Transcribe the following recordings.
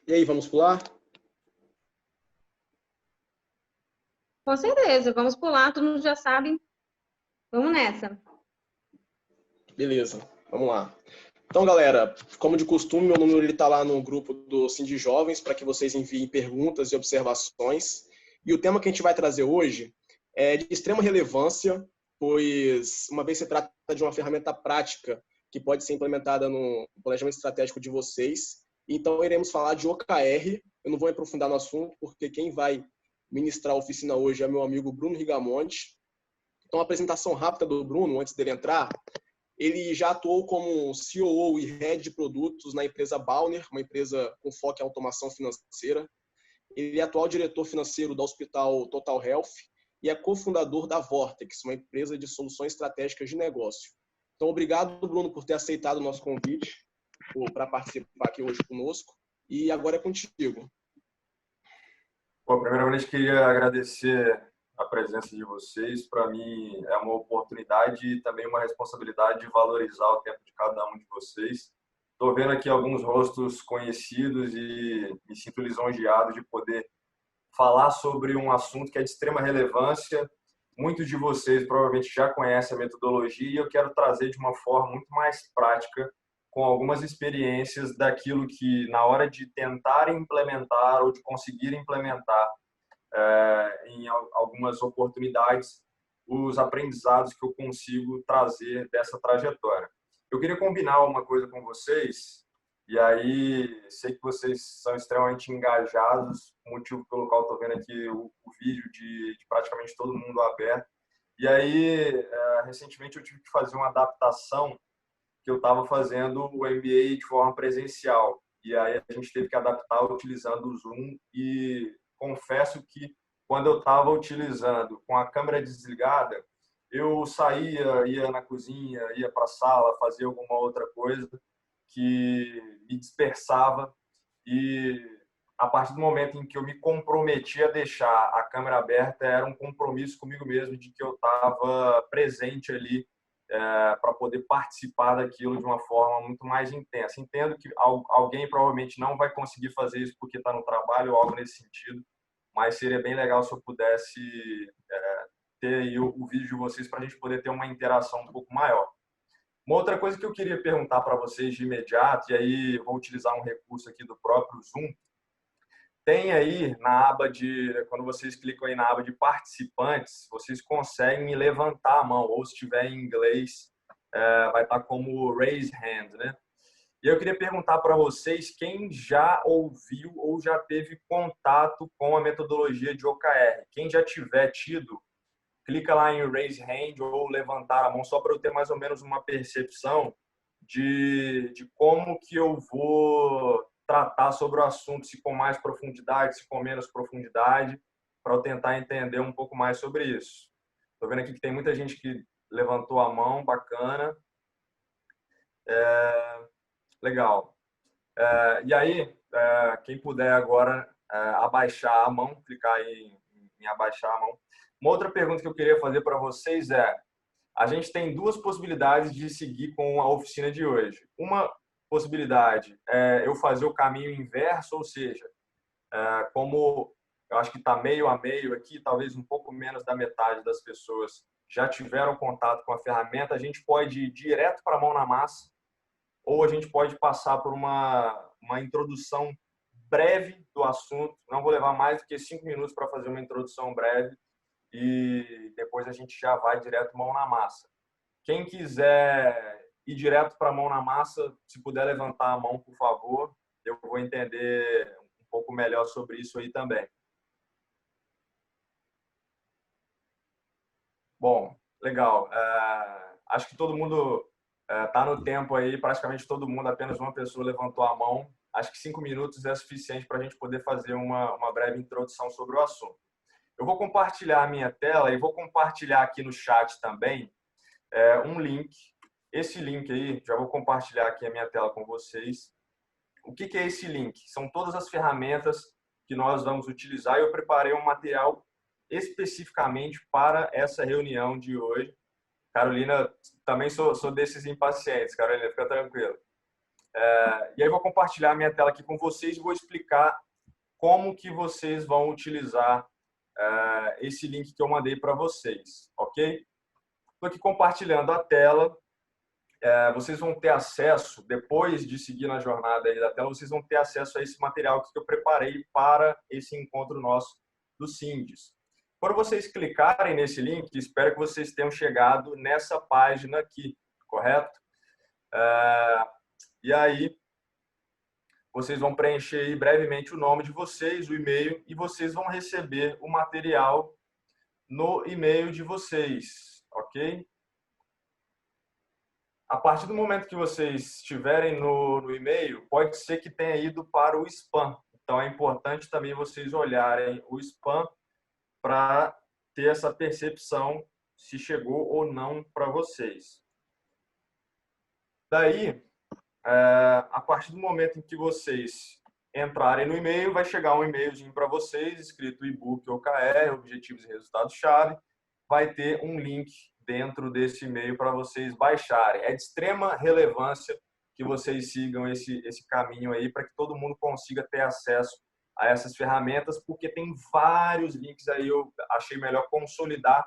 E aí, vamos pular? Com certeza, vamos pular, todo mundo já sabe. Vamos nessa. Beleza, vamos lá. Então, galera, como de costume, meu número está lá no grupo do Cindy Jovens para que vocês enviem perguntas e observações. E o tema que a gente vai trazer hoje é de extrema relevância, pois uma vez se trata de uma ferramenta prática que pode ser implementada no planejamento estratégico de vocês. Então, iremos falar de OKR. Eu não vou aprofundar no assunto, porque quem vai ministrar a oficina hoje é meu amigo Bruno Rigamonte. Então, a apresentação rápida do Bruno, antes dele entrar. Ele já atuou como COO e Head de Produtos na empresa Bauner, uma empresa com foco em automação financeira. Ele é atual diretor financeiro da Hospital Total Health e é cofundador da Vortex, uma empresa de soluções estratégicas de negócio. Então, obrigado, Bruno, por ter aceitado o nosso convite para participar aqui hoje conosco. E agora é contigo. Bom, primeiramente, queria agradecer a presença de vocês. Para mim, é uma oportunidade e também uma responsabilidade de valorizar o tempo de cada um de vocês. Estou vendo aqui alguns rostos conhecidos e me sinto lisonjeado de poder falar sobre um assunto que é de extrema relevância. Muitos de vocês provavelmente já conhecem a metodologia e eu quero trazer de uma forma muito mais prática, com algumas experiências daquilo que, na hora de tentar implementar ou de conseguir implementar em algumas oportunidades, os aprendizados que eu consigo trazer dessa trajetória. Eu queria combinar uma coisa com vocês, e aí sei que vocês são extremamente engajados, motivo pelo qual estou vendo aqui o vídeo de praticamente todo mundo aberto. E aí, recentemente eu tive que fazer uma adaptação, que eu estava fazendo o MBA de forma presencial. E aí a gente teve que adaptar utilizando o Zoom e confesso que quando eu estava utilizando com a câmera desligada, eu saía, ia na cozinha, ia para a sala, fazia alguma outra coisa que me dispersava e a partir do momento em que eu me comprometi a deixar a câmera aberta, era um compromisso comigo mesmo de que eu estava presente ali para poder participar daquilo de uma forma muito mais intensa. Entendo que alguém provavelmente não vai conseguir fazer isso porque está no trabalho ou algo nesse sentido, mas seria bem legal se eu pudesse ter aí o vídeo de vocês para a gente poder ter uma interação um pouco maior. Uma outra coisa que eu queria perguntar para vocês de imediato, e aí vou utilizar um recurso aqui do próprio Zoom, tem aí na aba quando vocês clicam aí na aba de participantes, vocês conseguem levantar a mão, ou se estiver em inglês, vai estar como raise hand, né? E eu queria perguntar para vocês quem já ouviu ou já teve contato com a metodologia de OKR. Quem já tiver tido, clica lá em raise hand ou levantar a mão, só para eu ter mais ou menos uma percepção de como que eu vou tratar sobre o assunto, se com mais profundidade, se com menos profundidade, para eu tentar entender um pouco mais sobre isso. Estou vendo aqui que tem muita gente que levantou a mão, bacana. Legal. E aí, quem puder agora abaixar a mão, clicar em abaixar a mão. Uma outra pergunta que eu queria fazer para vocês é: a gente tem duas possibilidades de seguir com a oficina de hoje. Uma possibilidade é eu fazer o caminho inverso, ou seja, como eu acho que está meio a meio aqui, talvez um pouco menos da metade das pessoas já tiveram contato com a ferramenta, a gente pode ir direto para a mão na massa, ou a gente pode passar por uma introdução breve do assunto. Não vou levar mais do que 5 minutos para fazer uma introdução breve e depois a gente já vai direto mão na massa. Quem quiser ir direto para a mão na massa, se puder levantar a mão, por favor, eu vou entender um pouco melhor sobre isso aí também. Bom, legal. Acho que todo mundo está no tempo aí, praticamente todo mundo, apenas uma pessoa levantou a mão. Acho que 5 minutos é suficiente para a gente poder fazer uma breve introdução sobre o assunto. Eu vou compartilhar a minha tela e vou compartilhar aqui no chat também um link. Esse link aí, já vou compartilhar aqui a minha tela com vocês. O que é esse link? São todas as ferramentas que nós vamos utilizar e eu preparei um material especificamente para essa reunião de hoje. Carolina, também sou desses impacientes, Carolina, fica tranquila. E aí vou compartilhar minha tela aqui com vocês e vou explicar como que vocês vão utilizar esse link que eu mandei para vocês, ok? Estou aqui compartilhando a tela. Vocês vão ter acesso, depois de seguir na jornada aí da tela, vocês vão ter acesso a esse material que eu preparei para esse encontro nosso do Sindis. Quando vocês clicarem nesse link, espero que vocês tenham chegado nessa página aqui, correto? E aí, vocês vão preencher aí brevemente o nome de vocês, o e-mail, e vocês vão receber o material no e-mail de vocês, ok? A partir do momento que vocês estiverem no e-mail, pode ser que tenha ido para o spam. Então, é importante também vocês olharem o spam para ter essa percepção se chegou ou não para vocês. Daí, a partir do momento em que vocês entrarem no e-mail, vai chegar um e-mailzinho para vocês, escrito e-book OKR, Objetivos e Resultados-Chave. Vai ter um link dentro desse e-mail para vocês baixarem. É de extrema relevância que vocês sigam esse caminho aí para que todo mundo consiga ter acesso a essas ferramentas, porque tem vários links aí. Eu achei melhor consolidar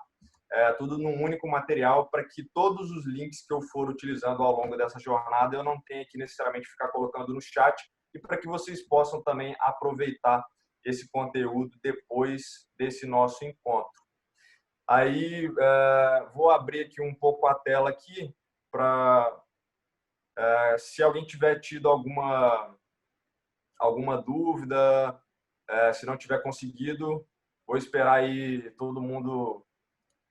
tudo num único material para que todos os links que eu for utilizando ao longo dessa jornada eu não tenha que necessariamente ficar colocando no chat, e para que vocês possam também aproveitar esse conteúdo depois desse nosso encontro. Aí, vou abrir aqui um pouco a tela aqui para, se alguém tiver tido alguma dúvida, se não tiver conseguido, vou esperar aí todo mundo,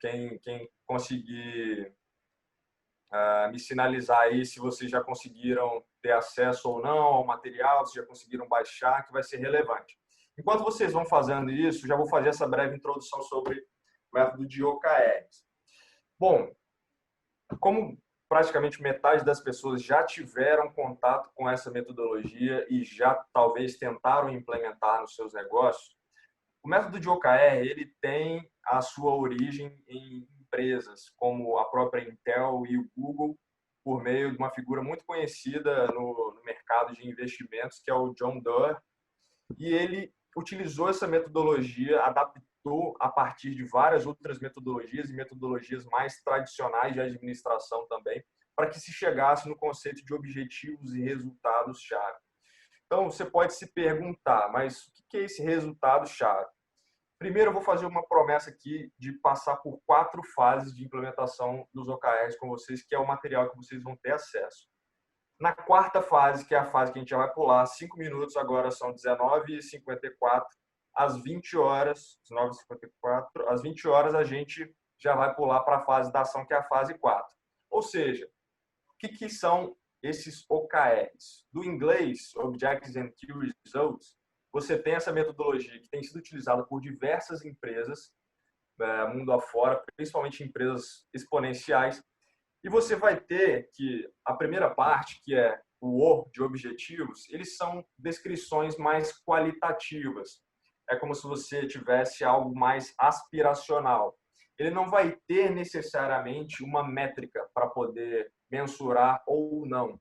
quem conseguir me sinalizar aí se vocês já conseguiram ter acesso ou não ao material, se já conseguiram baixar, que vai ser relevante. Enquanto vocês vão fazendo isso, já vou fazer essa breve introdução sobre o método de OKRs. Bom, como praticamente metade das pessoas já tiveram contato com essa metodologia e já talvez tentaram implementar nos seus negócios, o método de OKR ele tem a sua origem em empresas como a própria Intel e o Google, por meio de uma figura muito conhecida no mercado de investimentos, que é o John Doerr, e ele utilizou essa metodologia, adaptou a partir de várias outras metodologias e metodologias mais tradicionais de administração também, para que se chegasse no conceito de objetivos e resultados-chave. Então, você pode se perguntar, mas o que é esse resultado-chave? Primeiro, eu vou fazer uma promessa aqui de passar por 4 fases de implementação dos OKRs com vocês, que é o material que vocês vão ter acesso. Na 4ª fase, que é a fase que a gente já vai pular, 5 minutos, agora são 19h54, às 20 horas, 19h54, às 20 horas a gente já vai pular para a fase da ação, que é a fase 4. Ou seja, o que são esses OKRs? Do inglês, Objectives and Key Results, você tem essa metodologia que tem sido utilizada por diversas empresas, mundo afora, principalmente empresas exponenciais, e você vai ter que a primeira parte, que é o O de objetivos, eles são descrições mais qualitativas. É como se você tivesse algo mais aspiracional. Ele não vai ter necessariamente uma métrica para poder mensurar ou não.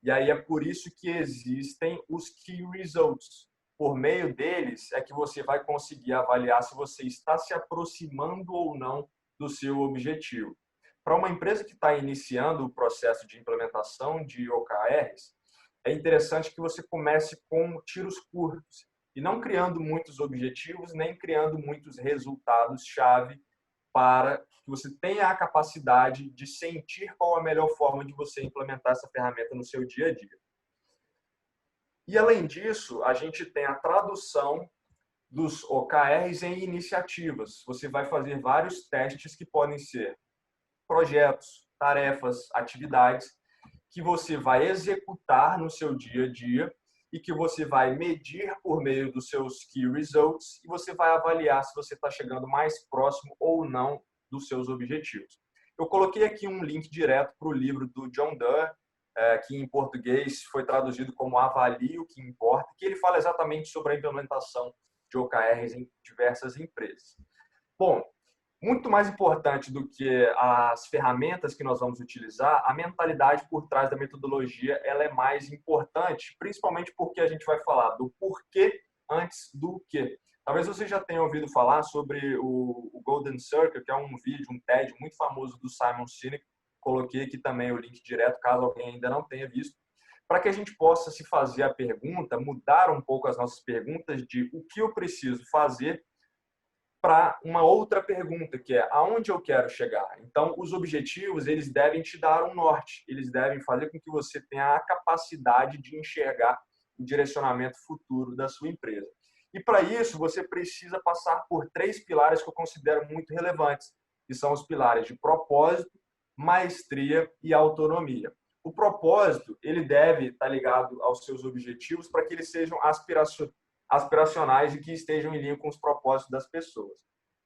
E aí é por isso que existem os Key Results. Por meio deles é que você vai conseguir avaliar se você está se aproximando ou não do seu objetivo. Para uma empresa que está iniciando o processo de implementação de OKRs, é interessante que você comece com tiros curtos e não criando muitos objetivos, nem criando muitos resultados-chave, para que você tenha a capacidade de sentir qual a melhor forma de você implementar essa ferramenta no seu dia a dia. E, além disso, a gente tem a tradução dos OKRs em iniciativas. Você vai fazer vários testes que podem ser projetos, tarefas, atividades que você vai executar no seu dia a dia e que você vai medir por meio dos seus Key Results, e você vai avaliar se você está chegando mais próximo ou não dos seus objetivos. Eu coloquei aqui um link direto para o livro do John Doerr, que em português foi traduzido como Avalie o que importa, que ele fala exatamente sobre a implementação de OKRs em diversas empresas. Bom, Muito mais importante do que as ferramentas que nós vamos utilizar, a mentalidade por trás da metodologia ela é mais importante, principalmente porque a gente vai falar do porquê antes do quê. Talvez você já tenha ouvido falar sobre o Golden Circle, que é um vídeo, um TED muito famoso do Simon Sinek. Coloquei aqui também o link direto, caso alguém ainda não tenha visto, para que a gente possa se fazer a pergunta, mudar um pouco as nossas perguntas de o que eu preciso fazer para uma outra pergunta, que é aonde eu quero chegar. Então, os objetivos, eles devem te dar um norte, eles devem fazer com que você tenha a capacidade de enxergar o direcionamento futuro da sua empresa. E para isso, você precisa passar por 3 pilares que eu considero muito relevantes, que são os pilares de propósito, maestria e autonomia. O propósito, ele deve estar ligado aos seus objetivos para que eles sejam aspiracionais e que estejam em linha com os propósitos das pessoas.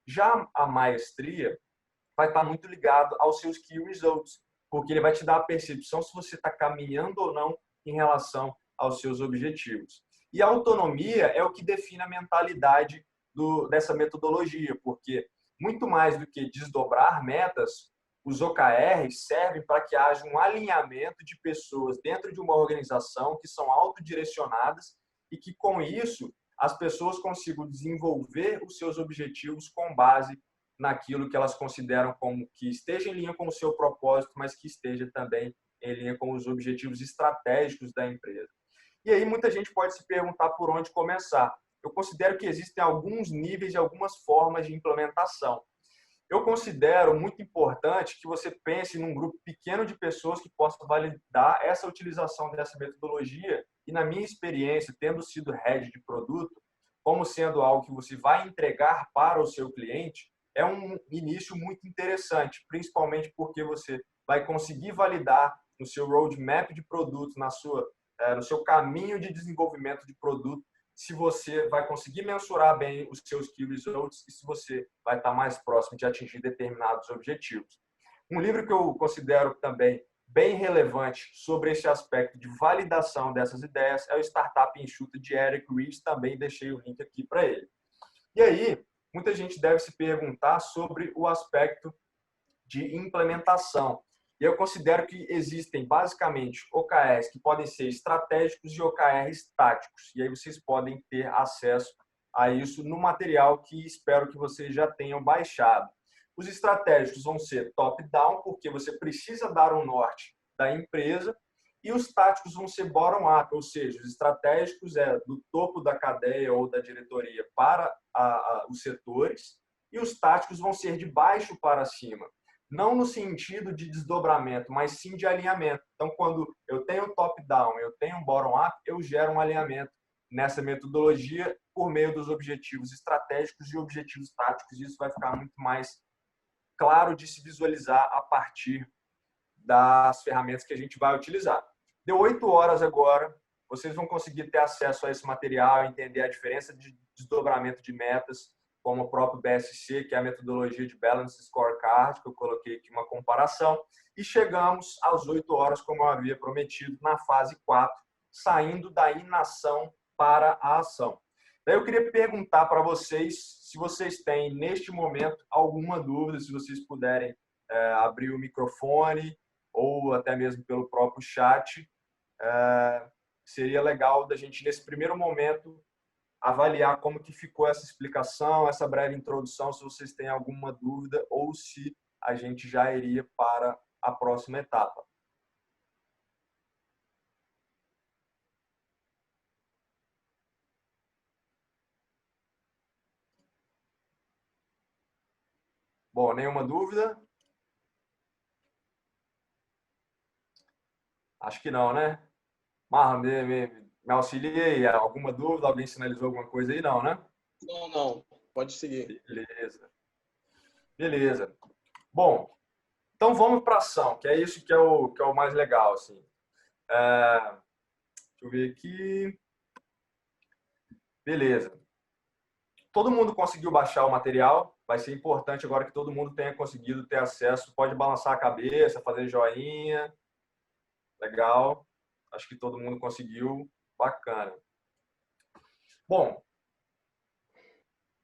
Já a maestria vai estar muito ligado aos seus key results, porque ele vai te dar a percepção se você está caminhando ou não em relação aos seus objetivos. E a autonomia é o que define a mentalidade dessa metodologia, porque muito mais do que desdobrar metas, os OKRs servem para que haja um alinhamento de pessoas dentro de uma organização que são autodirecionadas e que, com isso, as pessoas consigam desenvolver os seus objetivos com base naquilo que elas consideram como que esteja em linha com o seu propósito, mas que esteja também em linha com os objetivos estratégicos da empresa. E aí muita gente pode se perguntar por onde começar. Eu considero que existem alguns níveis e algumas formas de implementação. Eu considero muito importante que você pense num grupo pequeno de pessoas que possam validar essa utilização dessa metodologia e, na minha experiência, tendo sido head de produto, como sendo algo que você vai entregar para o seu cliente, é um início muito interessante, principalmente porque você vai conseguir validar no seu roadmap de produto, no seu caminho de desenvolvimento de produto, se você vai conseguir mensurar bem os seus key results e se você vai estar mais próximo de atingir determinados objetivos. Um livro que eu considero também bem relevante sobre esse aspecto de validação dessas ideias é o Startup Enxuta de Eric Ries, também deixei o link aqui para ele. E aí, muita gente deve se perguntar sobre o aspecto de implementação. E eu considero que existem basicamente OKRs que podem ser estratégicos e OKRs táticos. E aí vocês podem ter acesso a isso no material que espero que vocês já tenham baixado. Os estratégicos vão ser top-down, porque você precisa dar um norte da empresa, e os táticos vão ser bottom-up, ou seja, os estratégicos é do topo da cadeia ou da diretoria para os setores, e os táticos vão ser de baixo para cima. Não no sentido de desdobramento, mas sim de alinhamento. Então, quando eu tenho top-down, eu tenho bottom-up, eu gero um alinhamento nessa metodologia por meio dos objetivos estratégicos e objetivos táticos. Isso vai ficar muito mais claro de se visualizar a partir das ferramentas que a gente vai utilizar. Deu 8 horas agora, vocês vão conseguir ter acesso a esse material, entender a diferença de desdobramento de metas, como o próprio BSC, que é a metodologia de Balance Scorecard, que eu coloquei aqui uma comparação, e chegamos às 8 horas, como eu havia prometido, na fase 4, saindo da inação para a ação. Daí eu queria perguntar para vocês se vocês têm, neste momento, alguma dúvida, se vocês puderem abrir o microfone ou até mesmo pelo próprio chat. Seria legal da gente, nesse primeiro momento, avaliar como que ficou essa explicação, essa breve introdução, se vocês têm alguma dúvida ou se a gente já iria para a próxima etapa. Bom, nenhuma dúvida? Acho que não, né? Marlon, me auxilia aí. Alguma dúvida? Alguém sinalizou alguma coisa aí? Não, né? Não, não. Pode seguir. Beleza. Beleza. Bom, então vamos para a ação, que é isso que é o mais legal, assim. Deixa eu ver aqui. Beleza. Todo mundo conseguiu baixar o material. Vai ser importante agora que todo mundo tenha conseguido ter acesso. Pode balançar a cabeça, fazer joinha. Legal. Acho que todo mundo conseguiu. Bacana. Bom,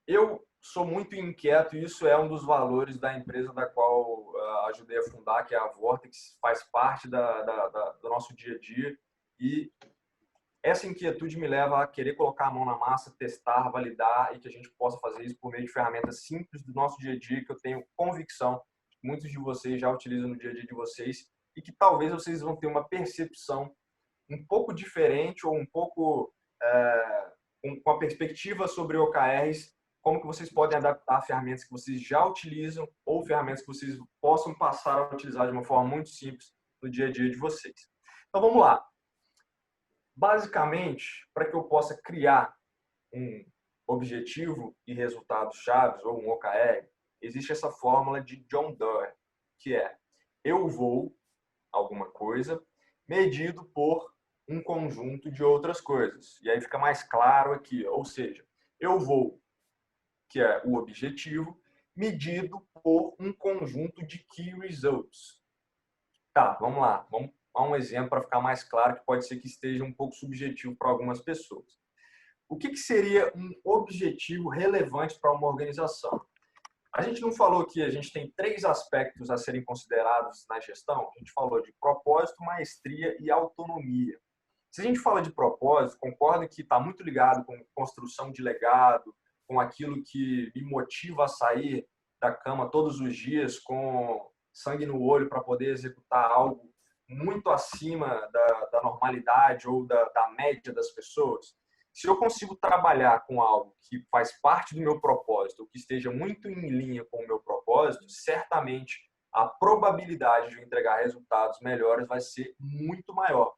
eu sou muito inquieto e isso é um dos valores da empresa da qual ajudei a fundar, que é a Vortex, faz parte do nosso dia a dia. E essa inquietude me leva a querer colocar a mão na massa, testar, validar e que a gente possa fazer isso por meio de ferramentas simples do nosso dia a dia, que eu tenho convicção que muitos de vocês já utilizam no dia a dia de vocês e que talvez vocês vão ter uma percepção um pouco diferente ou um pouco com a perspectiva sobre OKRs, como que vocês podem adaptar ferramentas que vocês já utilizam ou ferramentas que vocês possam passar a utilizar de uma forma muito simples no dia a dia de vocês. Então, vamos lá. Basicamente, para que eu possa criar um objetivo e resultados chaves ou um OKR, existe essa fórmula de John Doerr, que é: eu vou alguma coisa medido por um conjunto de outras coisas. E aí fica mais claro aqui, ou seja, eu vou, que é o objetivo, medido por um conjunto de key results. Tá, vamos lá. Vamos a um exemplo para ficar mais claro, que pode ser que esteja um pouco subjetivo para algumas pessoas. O que seria um objetivo relevante para uma organização? A gente não falou que a gente tem 3 aspectos a serem considerados na gestão? A gente falou de propósito, maestria e autonomia. Se a gente fala de propósito, concordo que está muito ligado com construção de legado, com aquilo que me motiva a sair da cama todos os dias com sangue no olho para poder executar algo muito acima da normalidade ou da média das pessoas. Se eu consigo trabalhar com algo que faz parte do meu propósito, que esteja muito em linha com o meu propósito, certamente a probabilidade de eu entregar resultados melhores vai ser muito maior.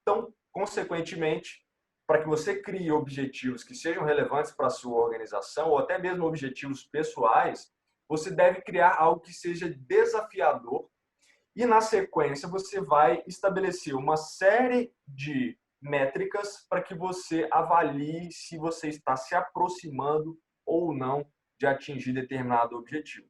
Então, consequentemente, para que você crie objetivos que sejam relevantes para a sua organização, ou até mesmo objetivos pessoais, você deve criar algo que seja desafiador e, na sequência, você vai estabelecer uma série de métricas para que você avalie se você está se aproximando ou não de atingir determinado objetivo.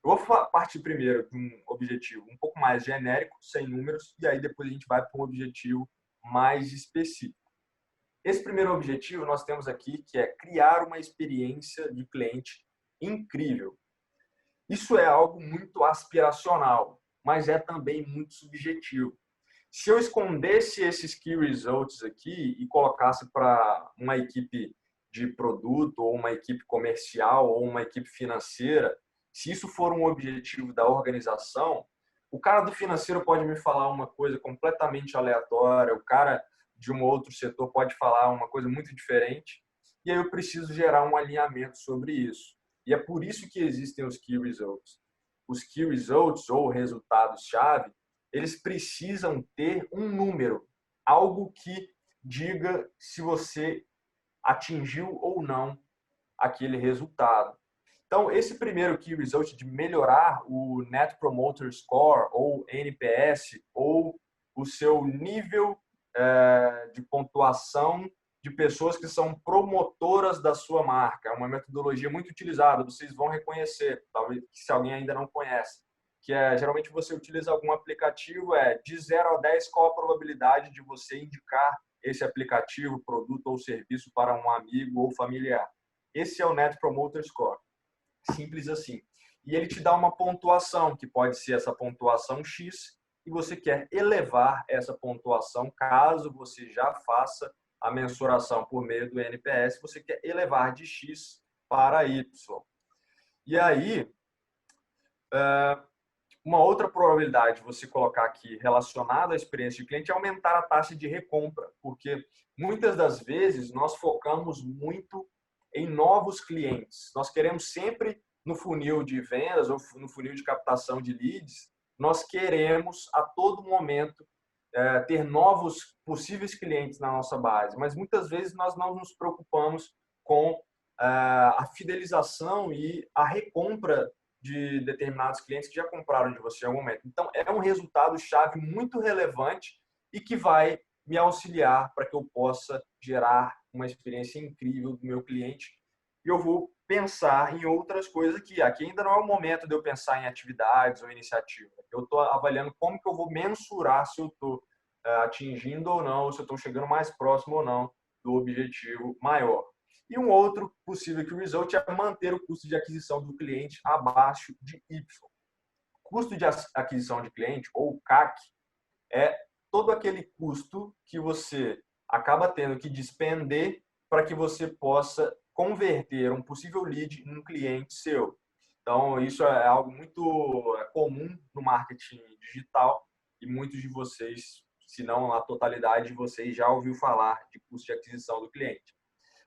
Eu vou partir primeiro de um objetivo um pouco mais genérico, sem números, e aí depois a gente vai para um objetivo mais específico. Esse primeiro objetivo nós temos aqui, que é criar uma experiência de cliente incrível. Isso é algo muito aspiracional, mas é também muito subjetivo. Se eu escondesse esses key results aqui e colocasse para uma equipe de produto, ou uma equipe comercial, ou uma equipe financeira, se isso for um objetivo da organização, o cara do financeiro pode me falar uma coisa completamente aleatória, o cara de um outro setor pode falar uma coisa muito diferente, e aí eu preciso gerar um alinhamento sobre isso. E é por isso que existem os key results. Os key results, ou resultados-chave, eles precisam ter um número, algo que diga se você atingiu ou não aquele resultado. Então, esse primeiro key result de melhorar o Net Promoter Score, ou NPS, ou o seu nível de pontuação de pessoas que são promotoras da sua marca. É uma metodologia muito utilizada, vocês vão reconhecer, talvez se alguém ainda não conhece, que é, geralmente você utiliza algum aplicativo, de 0 a 10, qual a probabilidade de você indicar esse aplicativo, produto ou serviço para um amigo ou familiar. Esse é o Net Promoter Score. Simples assim. E ele te dá uma pontuação, que pode ser essa pontuação X, e você quer elevar essa pontuação, caso você já faça a mensuração por meio do NPS, você quer elevar de X para Y. E aí, uma outra probabilidade de você colocar aqui relacionada à experiência de cliente é aumentar a taxa de recompra, porque muitas das vezes nós focamos muito em novos clientes. Nós queremos sempre, no funil de vendas ou no funil de captação de leads, nós queremos a todo momento ter novos possíveis clientes na nossa base, mas muitas vezes nós não nos preocupamos com a fidelização e a recompra de determinados clientes que já compraram de você em algum momento. Então, é um resultado-chave muito relevante e que vai me auxiliar para que eu possa gerar uma experiência incrível do meu cliente. E eu vou pensar em outras coisas aqui. Aqui ainda não é o momento de eu pensar em atividades ou iniciativas. Eu estou avaliando como que eu vou mensurar se eu estou atingindo ou não, se eu estou chegando mais próximo ou não do objetivo maior. E um outro possível key result é manter o custo de aquisição do cliente abaixo de Y. Custo de aquisição de cliente, ou CAC, é todo aquele custo que você acaba tendo que despender para que você possa converter um possível lead em um cliente seu. Então, isso é algo muito comum no marketing digital e muitos de vocês, se não a totalidade de vocês, já ouviu falar de custo de aquisição do cliente.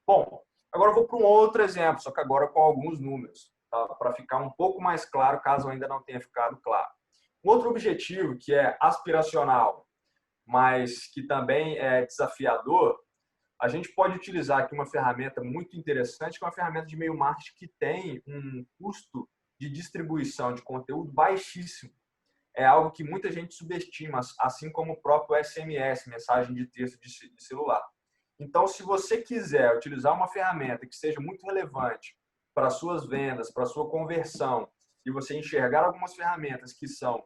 Bom, agora eu vou para um outro exemplo, só que agora com alguns números, tá? Para ficar um pouco mais claro, caso ainda não tenha ficado claro. Um outro objetivo que é aspiracional, mas que também é desafiador, a gente pode utilizar aqui uma ferramenta muito interessante, que é uma ferramenta de e-mail marketing que tem um custo de distribuição de conteúdo baixíssimo. É algo que muita gente subestima, assim como o próprio SMS, mensagem de texto de celular. Então, se você quiser utilizar uma ferramenta que seja muito relevante para suas vendas, para sua conversão, e você enxergar algumas ferramentas que são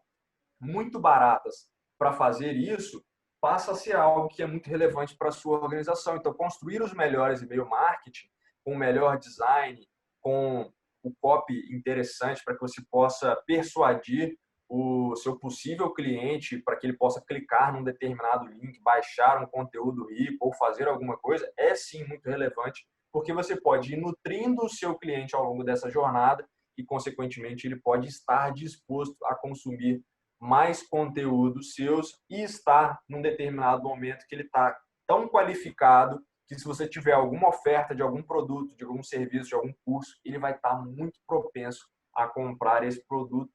muito baratas para fazer isso, passa a ser algo que é muito relevante para a sua organização. Então, construir os melhores e-mail marketing, com o melhor design, com o copy interessante para que você possa persuadir o seu possível cliente para que ele possa clicar num determinado link, baixar um conteúdo rico ou fazer alguma coisa, é sim muito relevante, porque você pode ir nutrindo o seu cliente ao longo dessa jornada e, consequentemente, ele pode estar disposto a consumir mais conteúdos seus e estar num determinado momento que ele está tão qualificado que, se você tiver alguma oferta de algum produto, de algum serviço, de algum curso, ele vai estar muito propenso a comprar esse produto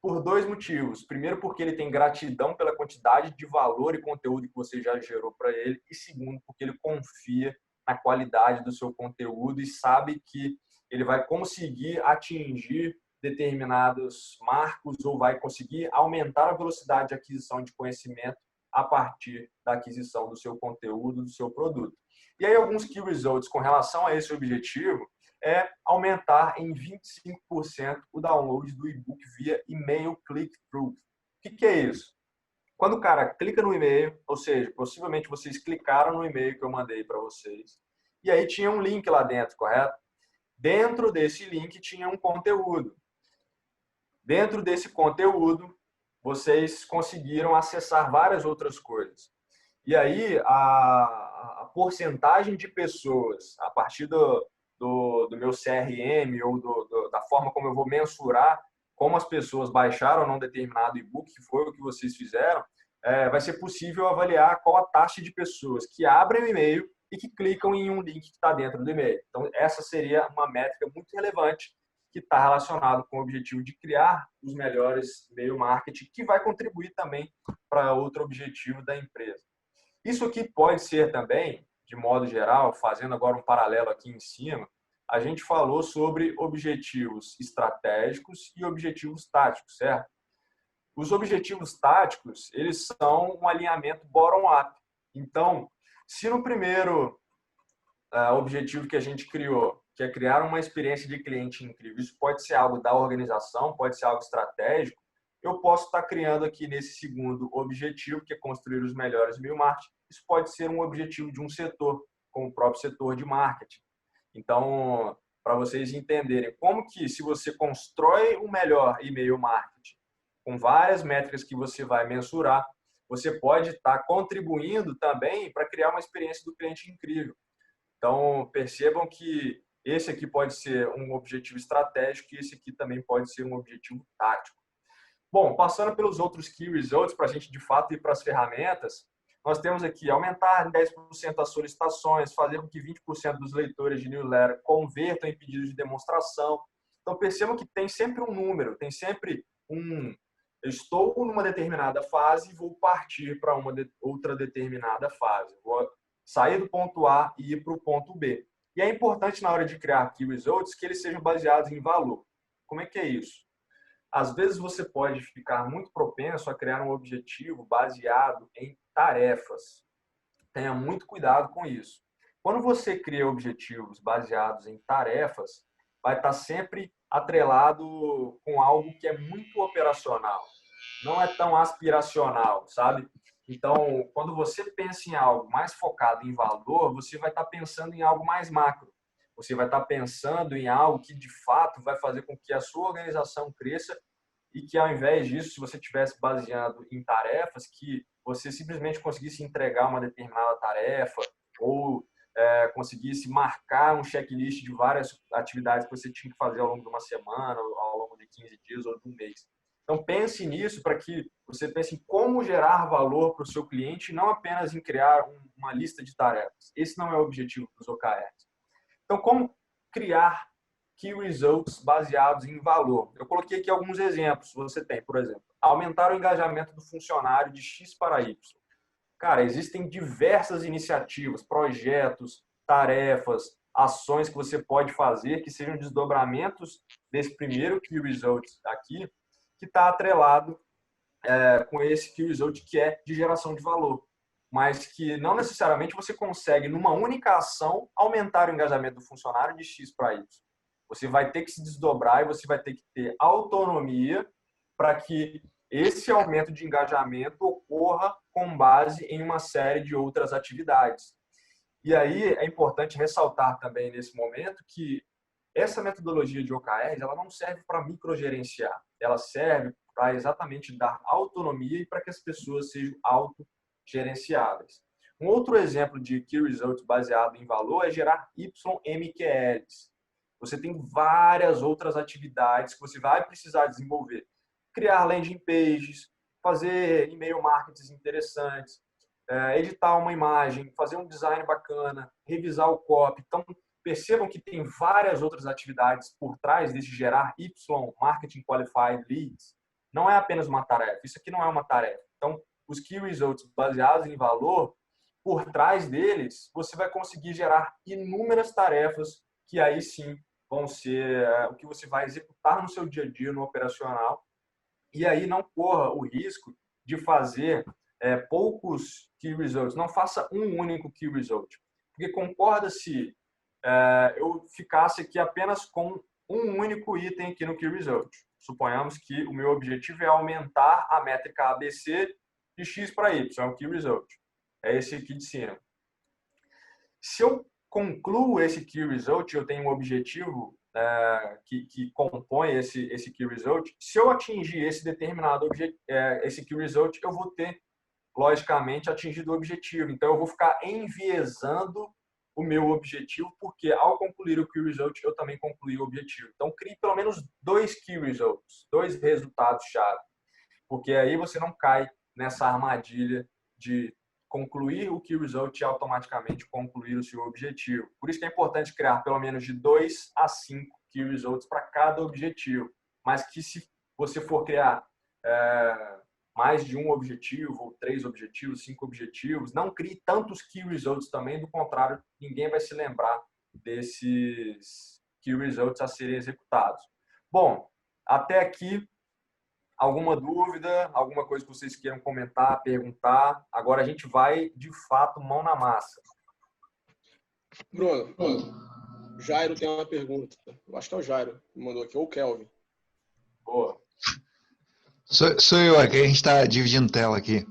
por dois motivos. Primeiro, porque ele tem gratidão pela quantidade de valor e conteúdo que você já gerou para ele. E segundo, porque ele confia na qualidade do seu conteúdo e sabe que ele vai conseguir atingir determinados marcos ou vai conseguir aumentar a velocidade de aquisição de conhecimento a partir da aquisição do seu conteúdo, do seu produto. E aí, alguns key results com relação a esse objetivo é aumentar em 25% o download do e-book via e-mail click-through. O que é isso? Quando o cara clica no e-mail, ou seja, possivelmente vocês clicaram no e-mail que eu mandei para vocês, e aí tinha um link lá dentro, correto? Dentro desse link tinha um conteúdo. Dentro desse conteúdo, vocês conseguiram acessar várias outras coisas. E aí, a porcentagem de pessoas, a partir do meu CRM ou da forma como eu vou mensurar como as pessoas baixaram ou não determinado e-book, que foi o que vocês fizeram, vai ser possível avaliar qual a taxa de pessoas que abrem o e-mail e que clicam em um link que está dentro do e-mail. Então, essa seria uma métrica muito relevante que está relacionado com o objetivo de criar os melhores e-mail marketing, que vai contribuir também para outro objetivo da empresa. Isso aqui pode ser também, de modo geral, fazendo agora um paralelo aqui em cima, a gente falou sobre objetivos estratégicos e objetivos táticos, certo? Os objetivos táticos, eles são um alinhamento bottom-up. Então, se no primeiro objetivo que a gente criou, que é criar uma experiência de cliente incrível, isso pode ser algo da organização, pode ser algo estratégico, eu posso estar criando aqui nesse segundo objetivo, que é construir os melhores e-mail marketing. Isso pode ser um objetivo de um setor, como o próprio setor de marketing. Então, para vocês entenderem como que, se você constrói um melhor e-mail marketing, com várias métricas que você vai mensurar, você pode estar contribuindo também para criar uma experiência do cliente incrível. Então, percebam que esse aqui pode ser um objetivo estratégico e esse aqui também pode ser um objetivo tático. Bom, passando pelos outros key results, para a gente de fato ir para as ferramentas, nós temos aqui aumentar em 10% as solicitações, fazer com que 20% dos leitores de newsletter convertam em pedidos de demonstração. Então, percebam que tem sempre um número, tem sempre eu estou numa determinada fase e vou partir para uma outra determinada fase. Vou sair do ponto A e ir para o ponto B. E é importante, na hora de criar key results, que eles sejam baseados em valor. Como é que é isso? Às vezes você pode ficar muito propenso a criar um objetivo baseado em tarefas. Tenha muito cuidado com isso. Quando você cria objetivos baseados em tarefas, vai estar sempre atrelado com algo que é muito operacional. Não é tão aspiracional, sabe? Então, quando você pensa em algo mais focado em valor, você vai estar pensando em algo mais macro. você vai estar pensando em algo que, de fato, vai fazer com que a sua organização cresça e que, ao invés disso, se você estivesse baseado em tarefas, que você simplesmente conseguisse entregar uma determinada tarefa ou conseguisse marcar um checklist de várias atividades que você tinha que fazer ao longo de uma semana, ao longo de 15 dias ou de um mês. Então, pense nisso para que você pense em como gerar valor para o seu cliente, não apenas em criar uma lista de tarefas. Esse não é o objetivo dos OKRs. Então, como criar Key Results baseados em valor? Eu coloquei aqui alguns exemplos. Você tem, por exemplo, aumentar o engajamento do funcionário de X para Y. Cara, existem diversas iniciativas, projetos, tarefas, ações que você pode fazer que sejam desdobramentos desse primeiro Key Results aqui, que está atrelado com esse Key Result que é de geração de valor, mas que não necessariamente você consegue, numa única ação, aumentar o engajamento do funcionário de X para Y. Você vai ter que se desdobrar e você vai ter que ter autonomia para que esse aumento de engajamento ocorra com base em uma série de outras atividades. E aí é importante ressaltar também nesse momento que essa metodologia de OKRs ela não serve para microgerenciar, ela serve para exatamente dar autonomia e para que as pessoas sejam autogerenciáveis. Um outro exemplo de Key Results baseado em valor é gerar YMQLs. Você tem várias outras atividades que você vai precisar desenvolver. Criar landing pages, fazer e-mail marketing interessantes, editar uma imagem, fazer um design bacana, revisar o copy. Então, percebam que tem várias outras atividades por trás desse gerar Y Marketing Qualified Leads. Não é apenas uma tarefa. Isso aqui não é uma tarefa. Então, os Key Results baseados em valor, por trás deles, você vai conseguir gerar inúmeras tarefas que aí sim vão ser o que você vai executar no seu dia a dia, no operacional. E aí não corra o risco de fazer poucos Key Results. Não faça um único Key Result. Porque concorda-se eu ficasse aqui apenas com um único item aqui no Key Result. Suponhamos que o meu objetivo é aumentar a métrica ABC de X para Y, é o Key Result. É esse aqui de cima. Se eu concluo esse Key Result, eu tenho um objetivo que compõe esse Key Result. Se eu atingir esse determinado esse Key Result, eu vou ter, logicamente, atingido o objetivo. Então, eu vou ficar enviesando o meu objetivo, porque ao concluir o Key Result, eu também concluí o objetivo. Então, crie pelo menos 2 Key Results, 2 resultados-chave, porque aí você não cai nessa armadilha de concluir o Key Result e automaticamente concluir o seu objetivo. Por isso que é importante criar pelo menos de 2 a 5 Key Results para cada objetivo, mas que se você for criar mais de um objetivo, ou 3 objetivos, 5 objetivos, não crie tantos Key Results também, do contrário, ninguém vai se lembrar desses Key Results a serem executados. Bom, até aqui, alguma dúvida, alguma coisa que vocês queiram comentar, perguntar? Agora a gente vai, de fato, mão na massa. Bruno, Jairo tem uma pergunta. Eu acho que é o Jairo que mandou aqui, ou o Kelvin. Boa. Sou eu aqui, a gente está dividindo tela aqui.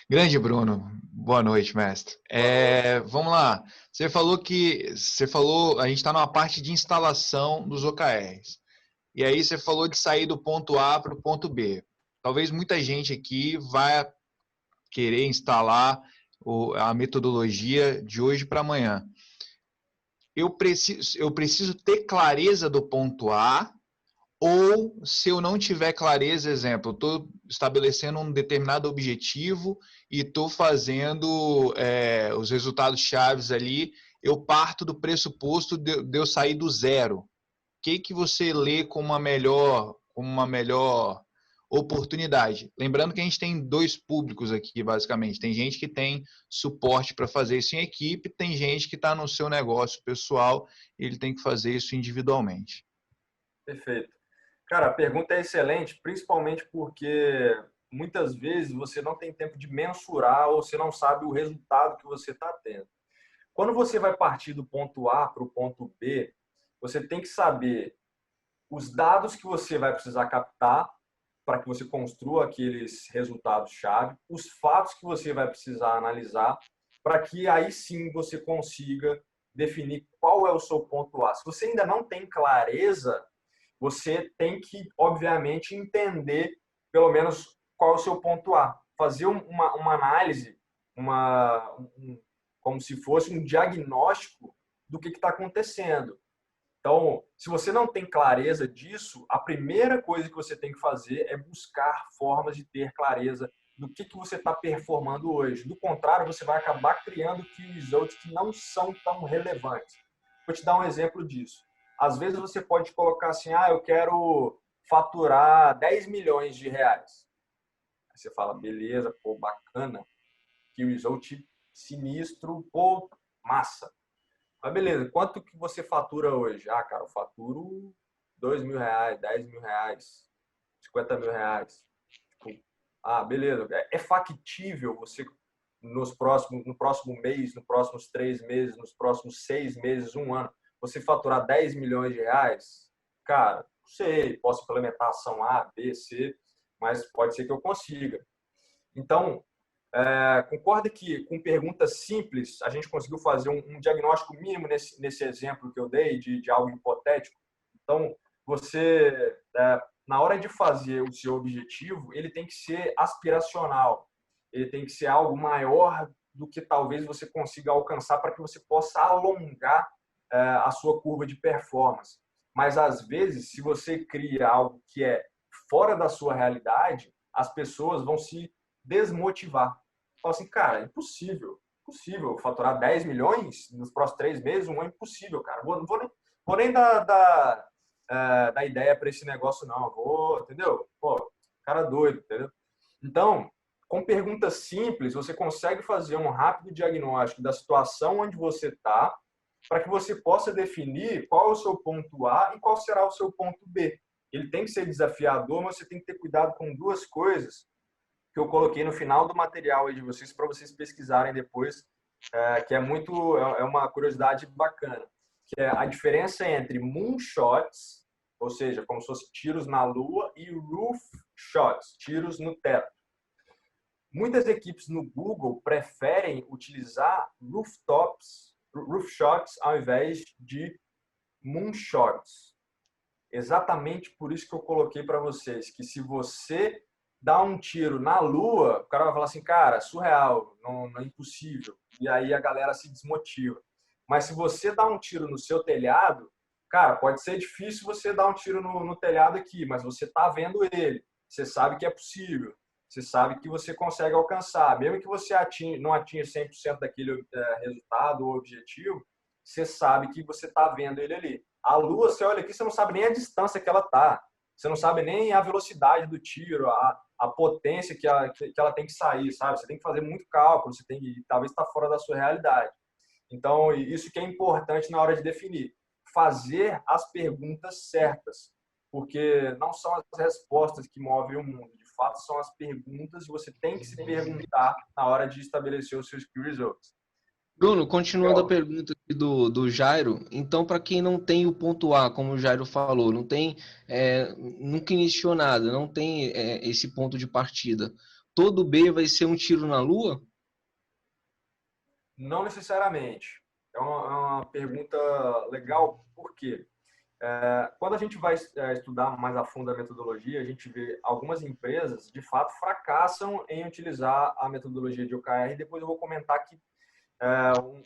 Grande Bruno, boa noite, mestre. Vamos lá. Você falou, a gente está numa parte de instalação dos OKRs. E aí você falou de sair do ponto A para o ponto B. Talvez muita gente aqui vai querer instalar a metodologia de hoje para amanhã. Eu preciso ter clareza do ponto A, ou se eu não tiver clareza, exemplo, eu estou estabelecendo um determinado objetivo e estou fazendo os resultados chaves ali, eu parto do pressuposto de eu sair do zero. O que você lê como uma melhor oportunidade? Lembrando que a gente tem 2 públicos aqui, basicamente. Tem gente que tem suporte para fazer isso em equipe, tem gente que está no seu negócio pessoal e ele tem que fazer isso individualmente. Perfeito. Cara, a pergunta é excelente, principalmente porque muitas vezes você não tem tempo de mensurar ou você não sabe o resultado que você está tendo. Quando você vai partir do ponto A para o ponto B, você tem que saber os dados que você vai precisar captar para que você construa aqueles resultados-chave, os fatos que você vai precisar analisar para que aí sim você consiga definir qual é o seu ponto A. Se você ainda não tem clareza, você tem que, obviamente, entender pelo menos qual é o seu ponto A. Fazer uma análise, como se fosse um diagnóstico do que está acontecendo. Então, se você não tem clareza disso, a primeira coisa que você tem que fazer é buscar formas de ter clareza do que você está performando hoje. Do contrário, você vai acabar criando key results que não são tão relevantes. Vou te dar um exemplo disso. Às vezes você pode colocar assim, eu quero faturar 10 milhões de reais. Aí você fala, beleza, pô, bacana, key result sinistro, pô, massa. Mas beleza, quanto que você fatura hoje? Cara, eu faturo 2 mil reais, 10 mil reais, 50 mil reais. Tipo, beleza. É factível você, no próximo mês, nos próximos 3 meses, nos próximos 6 meses, 1 ano, você faturar 10 milhões de reais? Cara, não sei, posso implementar ação A, B, C, mas pode ser que eu consiga. Então, concorda que com perguntas simples a gente conseguiu fazer um diagnóstico mínimo nesse exemplo que eu dei de algo hipotético? Então, você, na hora de fazer o seu objetivo, ele tem que ser aspiracional. Ele tem que ser algo maior do que talvez você consiga alcançar para que você possa alongar a sua curva de performance. Mas, às vezes, se você cria algo que é fora da sua realidade, as pessoas vão se desmotivar. Fala assim, cara, impossível faturar 10 milhões nos próximos 3 meses, 1 ano, impossível, cara. Vou nem dar ideia para esse negócio, não. Entendeu? Pô, cara doido, entendeu? Então, com perguntas simples, você consegue fazer um rápido diagnóstico da situação onde você está, para que você possa definir qual é o seu ponto A e qual será o seu ponto B. Ele tem que ser desafiador, mas você tem que ter cuidado com 2 coisas que eu coloquei no final do material aí de vocês para vocês pesquisarem depois, que é uma curiosidade bacana, que é a diferença entre moonshots, ou seja, como se fosse tiros na lua, e roof shots, tiros no teto. Muitas equipes no Google preferem utilizar roof shots ao invés de moonshots. Exatamente por isso que eu coloquei para vocês, que se você dá um tiro na lua, o cara vai falar assim, cara, surreal, não é impossível. E aí a galera se desmotiva. Mas se você dá um tiro no seu telhado, cara, pode ser difícil você dar um tiro no telhado aqui, mas você está vendo ele. Você sabe que é possível. Você sabe que você consegue alcançar. Mesmo que você não atinja 100% daquele resultado ou objetivo, você sabe que você está vendo ele ali. A lua, você olha aqui, você não sabe nem a distância que ela está. Você não sabe nem a velocidade do tiro, a potência que ela tem que sair, sabe? Você tem que fazer muito cálculo, você tem que talvez estar fora da sua realidade. Então, isso que é importante na hora de definir. Fazer as perguntas certas, porque não são as respostas que movem o mundo. De fato, são as perguntas e você tem que se perguntar na hora de estabelecer os seus key results. Bruno, continuando a pergunta aqui do Jairo, então para quem não tem o ponto A, como o Jairo falou, nunca iniciou nada, não tem esse ponto de partida, todo B vai ser um tiro na lua? Não necessariamente. É uma pergunta legal, por quê? Quando a gente vai estudar mais a fundo a metodologia, a gente vê algumas empresas, de fato, fracassam em utilizar a metodologia de OKR, e depois eu vou comentar que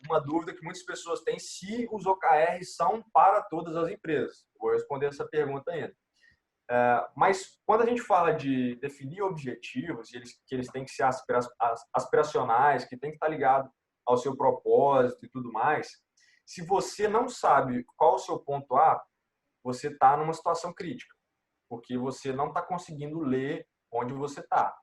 uma dúvida que muitas pessoas têm se os OKRs são para todas as empresas. Vou responder essa pergunta ainda. Mas quando a gente fala de definir objetivos, que eles têm que ser aspiracionais, que tem que estar ligado ao seu propósito e tudo mais, se você não sabe qual é o seu ponto A, você está numa situação crítica, porque você não está conseguindo ler onde você está.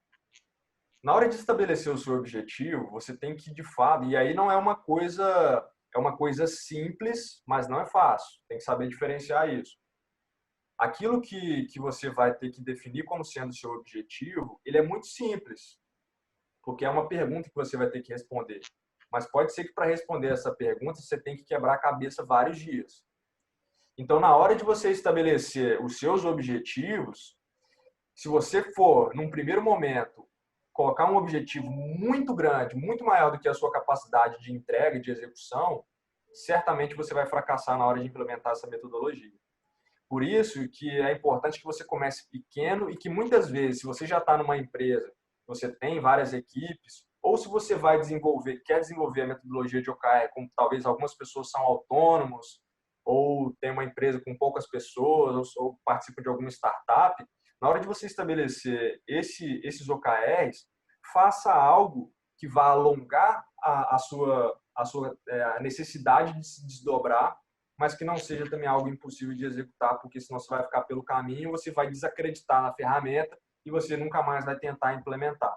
Na hora de estabelecer o seu objetivo, você tem que, de fato, e aí não é uma coisa simples, mas não é fácil. Tem que saber diferenciar isso. Aquilo que você vai ter que definir como sendo o seu objetivo, ele é muito simples, porque é uma pergunta que você vai ter que responder. Mas pode ser que para responder essa pergunta, você tem que quebrar a cabeça vários dias. Então, na hora de você estabelecer os seus objetivos, se você for, num primeiro momento, colocar um objetivo muito grande, muito maior do que a sua capacidade de entrega e de execução, certamente você vai fracassar na hora de implementar essa metodologia. Por isso que é importante que você comece pequeno e que muitas vezes, se você já está numa empresa, você tem várias equipes, ou se você vai desenvolver, quer desenvolver a metodologia de OKR, como talvez algumas pessoas são autônomos, ou tem uma empresa com poucas pessoas, ou participa de alguma startup, na hora de você estabelecer esses OKRs, faça algo que vá alongar a sua necessidade de se desdobrar, mas que não seja também algo impossível de executar, porque senão você vai ficar pelo caminho, você vai desacreditar na ferramenta e você nunca mais vai tentar implementar.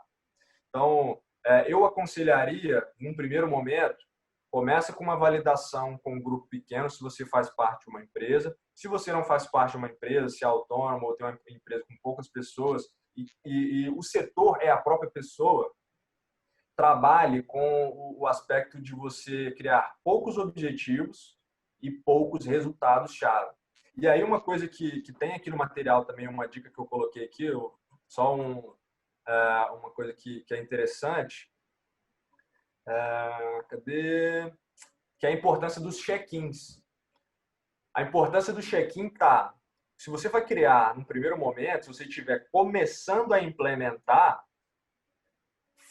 Então, eu aconselharia, num primeiro momento, começa com uma validação com um grupo pequeno, se você faz parte de uma empresa. Se você não faz parte de uma empresa, se é autônomo ou tem uma empresa com poucas pessoas e o setor é a própria pessoa, trabalhe com o aspecto de você criar poucos objetivos e poucos resultados-chave. E aí uma coisa que tem aqui no material também, uma dica que eu coloquei aqui, só uma coisa que é interessante, cadê? Que é a importância dos check-ins. A importância do check-in tá, se você vai criar no primeiro momento, se você estiver começando a implementar,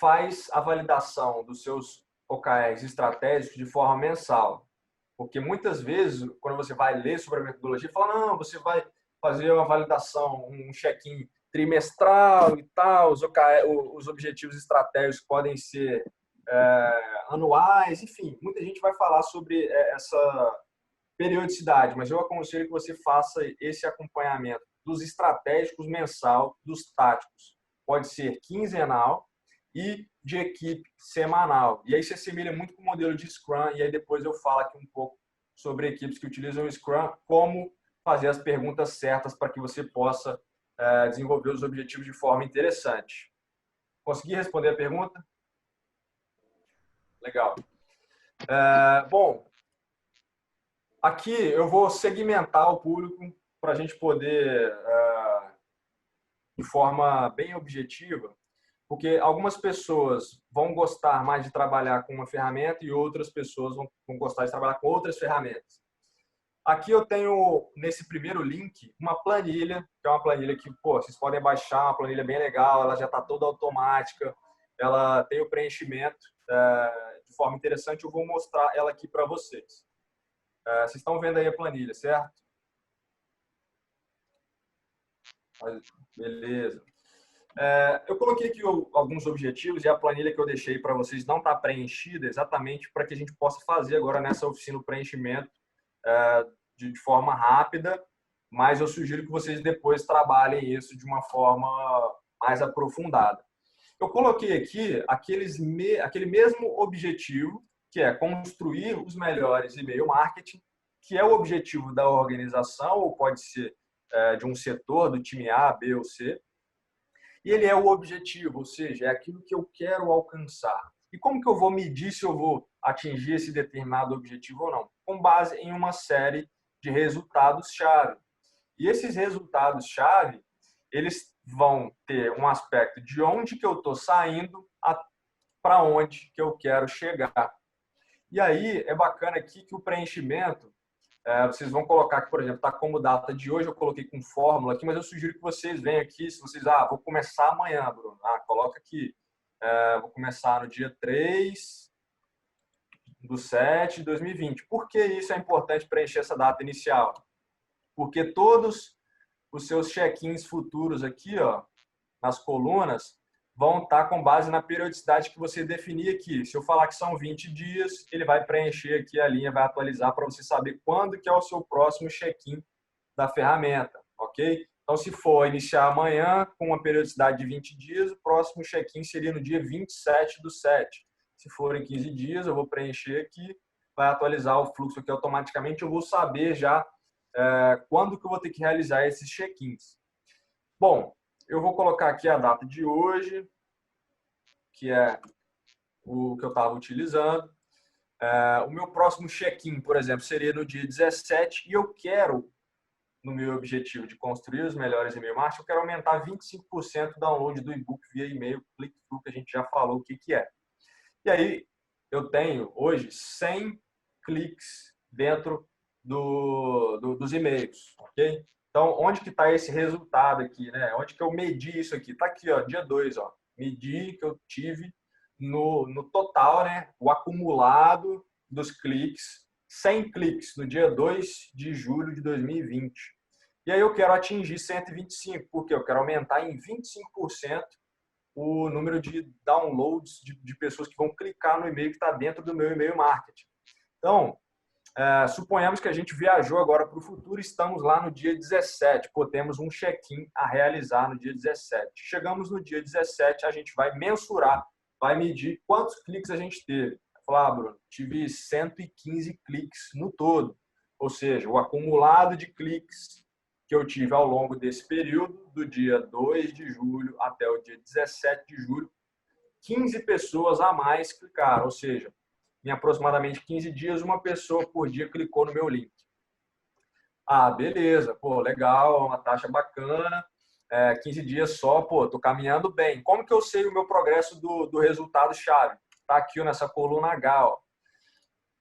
faz a validação dos seus OKRs estratégicos de forma mensal. Porque muitas vezes, quando você vai ler sobre a metodologia, fala, não, você vai fazer uma validação, um check-in trimestral e tal, os objetivos estratégicos podem ser anuais, enfim, muita gente vai falar sobre essa periodicidade, mas eu aconselho que você faça esse acompanhamento dos estratégicos mensal, dos táticos. Pode ser quinzenal e de equipe semanal. E aí se assemelha muito com o modelo de Scrum, e aí depois eu falo aqui um pouco sobre equipes que utilizam o Scrum, como fazer as perguntas certas para que você possa desenvolver os objetivos de forma interessante. Consegui responder a pergunta? Legal. Bom, aqui eu vou segmentar o público para a gente poder, de forma bem objetiva, porque algumas pessoas vão gostar mais de trabalhar com uma ferramenta e outras pessoas vão gostar de trabalhar com outras ferramentas. Aqui eu tenho, nesse primeiro link, uma planilha, que é uma planilha que, vocês podem baixar, uma planilha bem legal, ela já está toda automática, ela tem o preenchimento de forma interessante, eu vou mostrar ela aqui para vocês. Vocês estão vendo aí a planilha, certo? Beleza. Eu coloquei aqui alguns objetivos e a planilha que eu deixei para vocês não está preenchida exatamente para que a gente possa fazer agora nessa oficina o preenchimento de forma rápida, mas eu sugiro que vocês depois trabalhem isso de uma forma mais aprofundada. Eu coloquei aqui aquele mesmo objetivo, que é construir os melhores e-mail marketing, que é o objetivo da organização, ou pode ser de um setor, do time A, B ou C. E ele é o objetivo, ou seja, é aquilo que eu quero alcançar. E como que eu vou medir se eu vou atingir esse determinado objetivo ou não? Com base em uma série de resultados-chave. E esses resultados-chave, eles vão ter um aspecto de onde que eu estou saindo para onde que eu quero chegar. E aí é bacana aqui que o preenchimento, vocês vão colocar aqui, por exemplo, está como data de hoje, eu coloquei com fórmula aqui, mas eu sugiro que vocês venham aqui, se vocês, vou começar amanhã, Bruno, coloca aqui, vou começar no dia 3/7/2020. Por que isso é importante preencher essa data inicial? Porque todos os seus check-ins futuros aqui, nas colunas, vão estar com base na periodicidade que você definir aqui. Se eu falar que são 20 dias, ele vai preencher aqui a linha, vai atualizar para você saber quando que é o seu próximo check-in da ferramenta, ok? Então, se for iniciar amanhã com uma periodicidade de 20 dias, o próximo check-in seria no dia 27/7. Se forem 15 dias, eu vou preencher aqui, vai atualizar o fluxo aqui automaticamente, eu vou saber já quando que eu vou ter que realizar esses check-ins. Bom, eu vou colocar aqui a data de hoje, que é o que eu estava utilizando. O meu próximo check-in, por exemplo, seria no dia 17 e eu quero, no meu objetivo de construir os melhores e-mail marketing, eu quero aumentar 25% o download do e-book via e-mail, click-through, que a gente já falou o que é. E aí, eu tenho hoje 100 cliques dentro dos e-mails, ok? Então, onde que está esse resultado aqui, né? Onde que eu medi isso aqui? Está aqui, ó, dia 2, ó. Medi que eu tive no total, né? O acumulado dos cliques, 100 cliques no dia 2 de julho de 2020. E aí eu quero atingir 125, porque eu quero aumentar em 25% o número de downloads de pessoas que vão clicar no e-mail que está dentro do meu e-mail marketing. Então, suponhamos que a gente viajou agora para o futuro, estamos lá no dia 17, pô, temos um check-in a realizar no dia 17. Chegamos no dia 17, a gente vai mensurar, vai medir quantos cliques a gente teve. Vai falar, Bruno, tive 115 cliques no todo, ou seja, o acumulado de cliques que eu tive ao longo desse período, do dia 2 de julho até o dia 17 de julho, 15 pessoas a mais clicaram, ou seja, em aproximadamente 15 dias, uma pessoa por dia clicou no meu link. Ah, beleza, pô, legal, uma taxa bacana, 15 dias só, pô, tô caminhando bem. Como que eu sei o meu progresso do resultado-chave? Tá aqui nessa coluna H, ó.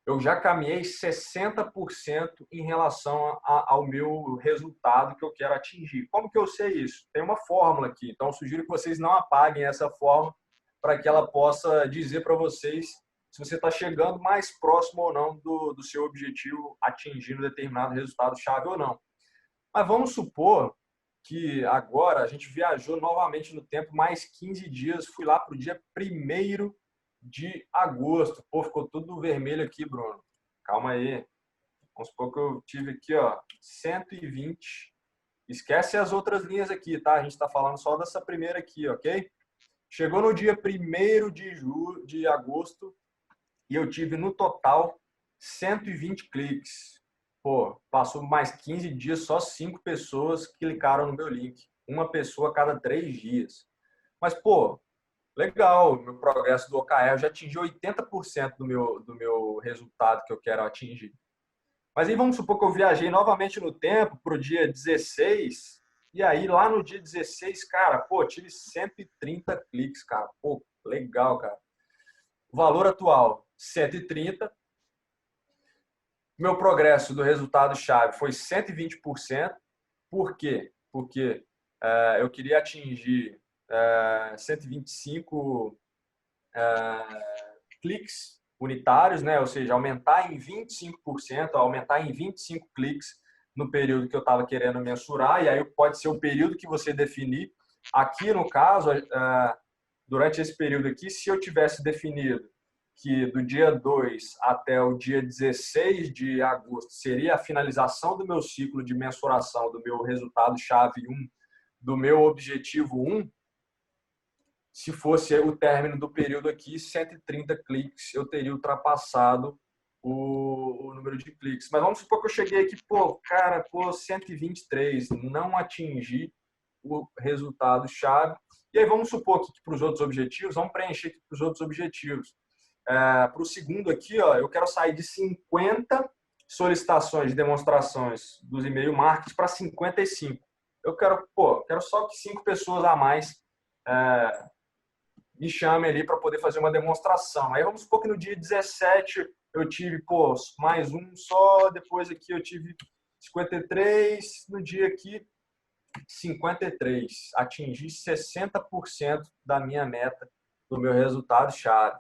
Eu já caminhei 60% em relação ao meu resultado que eu quero atingir. Como que eu sei isso? Tem uma fórmula aqui, então eu sugiro que vocês não apaguem essa fórmula para que ela possa dizer para vocês se você está chegando mais próximo ou não do seu objetivo, atingindo determinado resultado-chave ou não. Mas vamos supor que agora a gente viajou novamente no tempo, mais 15 dias, fui lá para o dia 1º de agosto. Pô, ficou tudo vermelho aqui, Bruno. Calma aí. Vamos supor que eu tive aqui, ó, 120. Esquece as outras linhas aqui, tá? A gente está falando só dessa primeira aqui, ok? Chegou no dia 1º de agosto e eu tive no total 120 cliques. Pô, passou mais 15 dias, só 5 pessoas clicaram no meu link. Uma pessoa a cada 3 dias. Mas, pô, legal, meu progresso do OKR, eu já atingi 80% do meu resultado que eu quero atingir. Mas aí vamos supor que eu viajei novamente no tempo para o dia 16, e aí lá no dia 16, cara, pô, tive 130 cliques, cara. Pô, legal, cara. O valor atual, 130. Meu progresso do resultado-chave foi 120%. Por quê? Porque eu queria atingir 125 cliques unitários, né? Ou seja, aumentar em 25%, aumentar em 25 cliques no período que eu estava querendo mensurar, e aí pode ser o período que você definir. Aqui, no caso, durante esse período aqui, se eu tivesse definido que do dia 2 até o dia 16 de agosto seria a finalização do meu ciclo de mensuração do meu resultado-chave 1, do meu objetivo 1, se fosse o término do período aqui, 130 cliques, eu teria ultrapassado o número de cliques. Mas vamos supor que eu cheguei aqui, pô, 123, não atingi o resultado-chave. E aí vamos supor que para os outros objetivos, vamos preencher aqui para os outros objetivos. Para o segundo aqui, ó, eu quero sair de 50 solicitações de demonstrações dos e-mail marketing para 55. Eu quero só que 5 pessoas a mais me chamem ali para poder fazer uma demonstração. Aí vamos supor que no dia 17 eu tive, mais um só, depois aqui eu tive 53, no dia aqui 53. Atingi 60% da minha meta, do meu resultado-chave.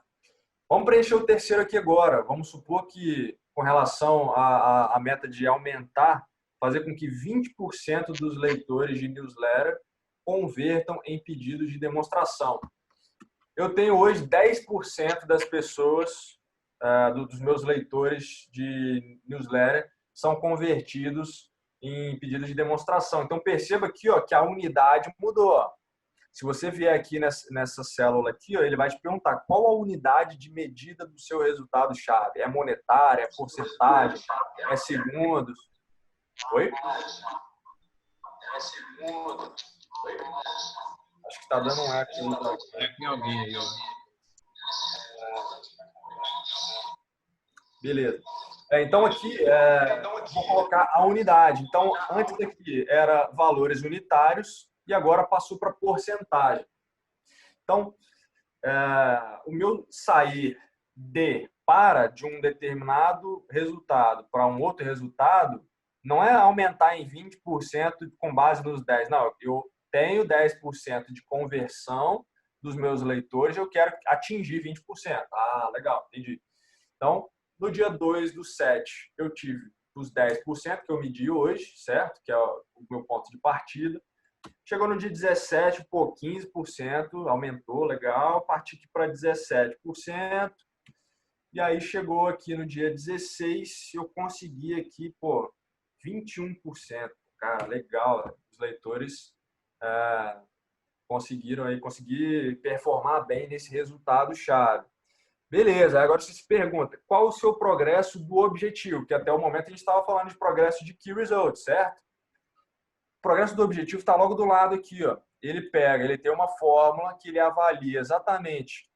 Vamos preencher o terceiro aqui agora. Vamos supor que, com relação à meta de aumentar, fazer com que 20% dos leitores de newsletter convertam em pedidos de demonstração. Eu tenho hoje 10% das pessoas, dos meus leitores de newsletter, são convertidos em pedidos de demonstração. Então, perceba aqui, ó, que a unidade mudou. Ó. Se você vier aqui nessa célula aqui, ó, ele vai te perguntar qual a unidade de medida do seu resultado-chave. É monetária, é porcentagem, é segundos? Oi? É segundos. Acho que está dando um eco. Eco em alguém aí, ó. Beleza. Então aqui, vou colocar a unidade. Então, antes aqui era valores unitários e agora passou para porcentagem. Então, o meu sair de para de um determinado resultado para um outro resultado, não é aumentar em 20% com base nos 10%. Não, eu tenho 10% de conversão dos meus leitores, eu quero atingir 20%. Ah, legal, entendi. Então, no dia 2/7, eu tive os 10% que eu medi hoje, certo? Que é o meu ponto de partida. Chegou no dia 17, 15%, aumentou, legal. Parti aqui para 17%. E aí chegou aqui no dia 16, eu consegui aqui, 21%. Cara, legal. Os leitores conseguiram aí, conseguir performar bem nesse resultado chave. Beleza, agora você se pergunta, qual o seu progresso do objetivo? Que até o momento a gente estava falando de progresso de Key Results, certo? O progresso do objetivo está logo do lado aqui, ó. Ele tem uma fórmula que ele avalia exatamente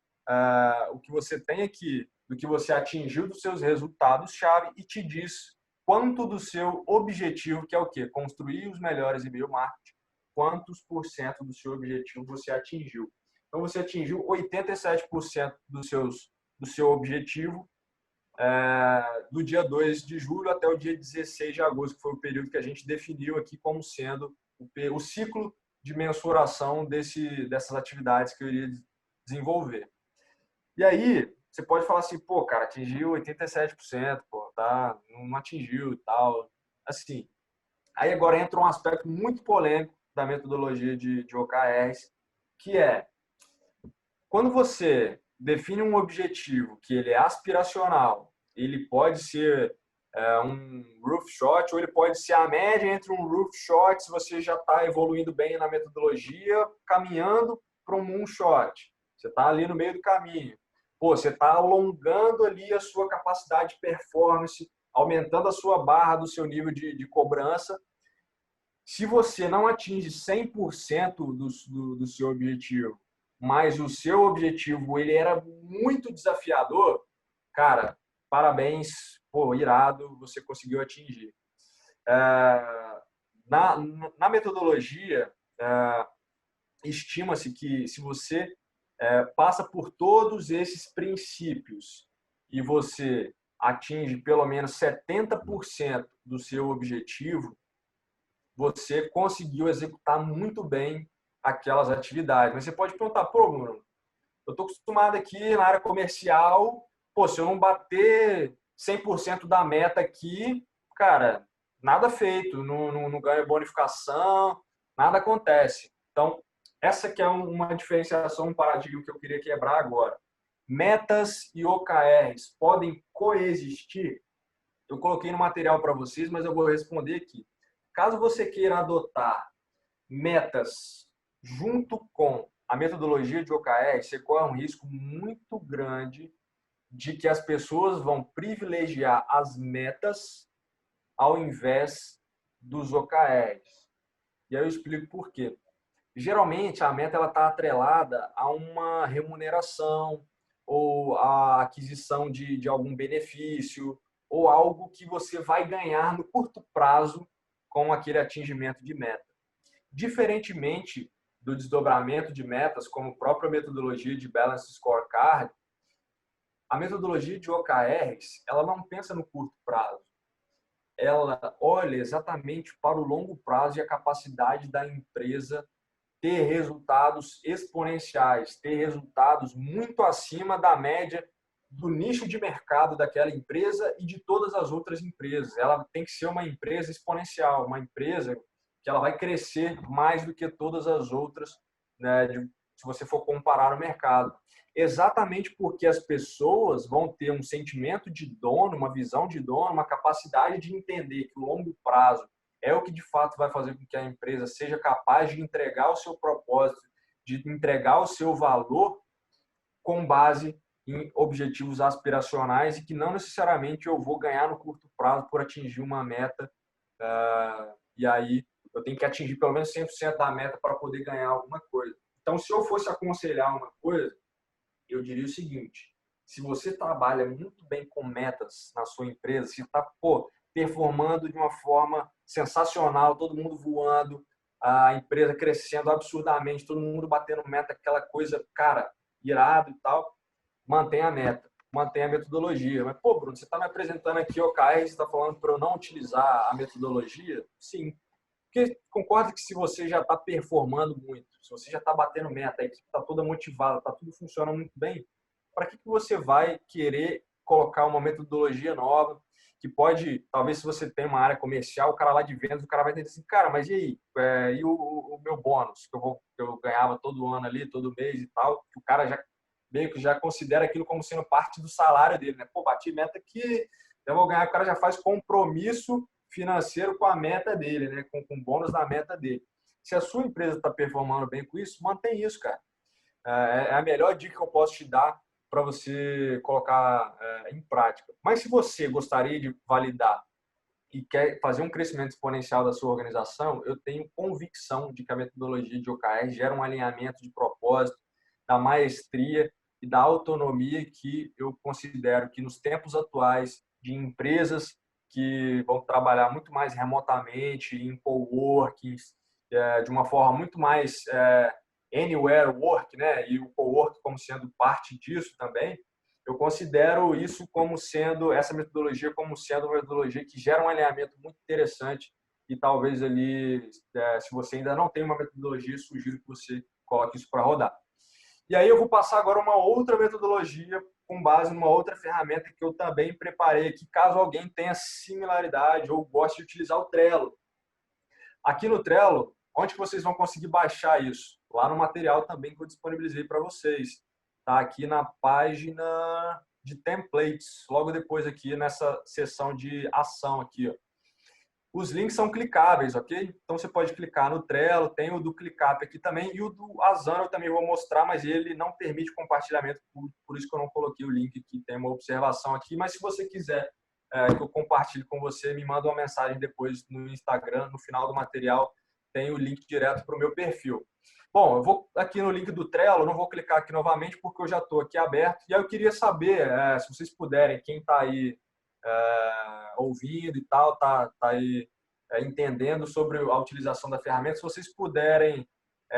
o que você tem aqui, do que você atingiu dos seus resultados-chave e te diz quanto do seu objetivo, que é o quê? Construir os melhores e-mail marketing, quantos por cento do seu objetivo você atingiu. Então, você atingiu 87% do seu objetivo do dia 2 de julho até o dia 16 de agosto, que foi o período que a gente definiu aqui como sendo o ciclo de mensuração dessas atividades que eu iria desenvolver. E aí, você pode falar assim, cara, atingiu 87%, tá? Não atingiu e tal. Assim, aí agora entra um aspecto muito polêmico da metodologia de OKRs, que é quando você define um objetivo que ele é aspiracional, ele pode ser um roof shot ou ele pode ser a média entre um roof shot, se você já está evoluindo bem na metodologia, caminhando para um moonshot. Você está ali no meio do caminho. Você está alongando ali a sua capacidade de performance, aumentando a sua barra do seu nível de cobrança. Se você não atinge 100% do seu objetivo, mas o seu objetivo ele era muito desafiador, cara, parabéns, irado, você conseguiu atingir. Na metodologia, estima-se que se você passa por todos esses princípios e você atinge pelo menos 70% do seu objetivo, você conseguiu executar muito bem aquelas atividades. Mas você pode perguntar, Bruno, eu estou acostumado aqui na área comercial, se eu não bater 100% da meta aqui, cara, nada feito, não ganho bonificação, nada acontece. Então, essa que é uma diferenciação, um paradigma que eu queria quebrar agora. Metas e OKRs podem coexistir? Eu coloquei no material para vocês, mas eu vou responder aqui. Caso você queira adotar metas junto com a metodologia de OKR, você corre um risco muito grande de que as pessoas vão privilegiar as metas ao invés dos OKRs. E aí eu explico por quê. Geralmente, a meta está atrelada a uma remuneração ou a aquisição de algum benefício ou algo que você vai ganhar no curto prazo com aquele atingimento de meta. Diferentemente do desdobramento de metas, como a própria metodologia de Balanced Scorecard, a metodologia de OKRs, ela não pensa no curto prazo. Ela olha exatamente para o longo prazo e a capacidade da empresa ter resultados exponenciais, ter resultados muito acima da média do nicho de mercado daquela empresa e de todas as outras empresas. Ela tem que ser uma empresa exponencial, uma empresa que ela vai crescer mais do que todas as outras, né, se você for comparar o mercado. Exatamente porque as pessoas vão ter um sentimento de dono, uma visão de dono, uma capacidade de entender que o longo prazo é o que de fato vai fazer com que a empresa seja capaz de entregar o seu propósito, de entregar o seu valor com base em objetivos aspiracionais e que não necessariamente eu vou ganhar no curto prazo por atingir uma meta e aí eu tenho que atingir pelo menos 100% da meta para poder ganhar alguma coisa. Então, se eu fosse aconselhar uma coisa, eu diria o seguinte: se você trabalha muito bem com metas na sua empresa, se está performando de uma forma sensacional, todo mundo voando, a empresa crescendo absurdamente, todo mundo batendo meta, aquela coisa, cara, irado e tal, mantenha a meta. mantém a metodologia. Mas, pô, Bruno, você está me apresentando aqui OKR, você está falando para eu não utilizar a metodologia? Sim. Porque concorda que se você já está performando muito, se você já está batendo meta, a equipe está toda motivada, está tudo funcionando muito bem, para que você vai querer colocar uma metodologia nova que pode, talvez se você tem uma área comercial, o cara lá de vendas, o cara vai ter assim, cara, mas e aí? E o meu bônus que eu ganhava todo ano ali, todo mês e tal, que o cara já meio que já considera aquilo como sendo parte do salário dele, né? Pô, bati meta aqui, eu vou ganhar, o cara já faz compromisso financeiro com a meta dele, né? Com bônus da meta dele. Se a sua empresa está performando bem com isso, mantém isso, cara. É a melhor dica que eu posso te dar para você colocar em prática. Mas se você gostaria de validar e quer fazer um crescimento exponencial da sua organização, eu tenho convicção de que a metodologia de OKR gera um alinhamento de propósito, da maestria e da autonomia que eu considero que nos tempos atuais de empresas que vão trabalhar muito mais remotamente, em coworkings, de uma forma muito mais anywhere work, né? E o cowork como sendo parte disso também, eu considero isso como sendo, essa metodologia como sendo uma metodologia que gera um alinhamento muito interessante e talvez ali, se você ainda não tem uma metodologia, sugiro que você coloque isso para rodar. E aí eu vou passar agora uma outra metodologia com base numa outra ferramenta que eu também preparei aqui, caso alguém tenha similaridade ou goste de utilizar o Trello. Aqui no Trello, onde que vocês vão conseguir baixar isso? Lá no material também que eu disponibilizei para vocês. Tá aqui na página de templates, logo depois aqui nessa seção de ação aqui, ó. Os links são clicáveis, ok? Então você pode clicar no Trello, tem o do ClickUp aqui também, e o do Asana eu também vou mostrar, mas ele não permite compartilhamento, por isso que eu não coloquei o link aqui, tem uma observação aqui, mas se você quiser que eu compartilhe com você, me manda uma mensagem depois no Instagram, no final do material, tem o link direto para o meu perfil. Bom, eu vou aqui no link do Trello, não vou clicar aqui novamente porque eu já estou aqui aberto, e aí eu queria saber, se vocês puderem, quem está aí ouvindo e tal, tá aí entendendo sobre a utilização da ferramenta, se vocês puderem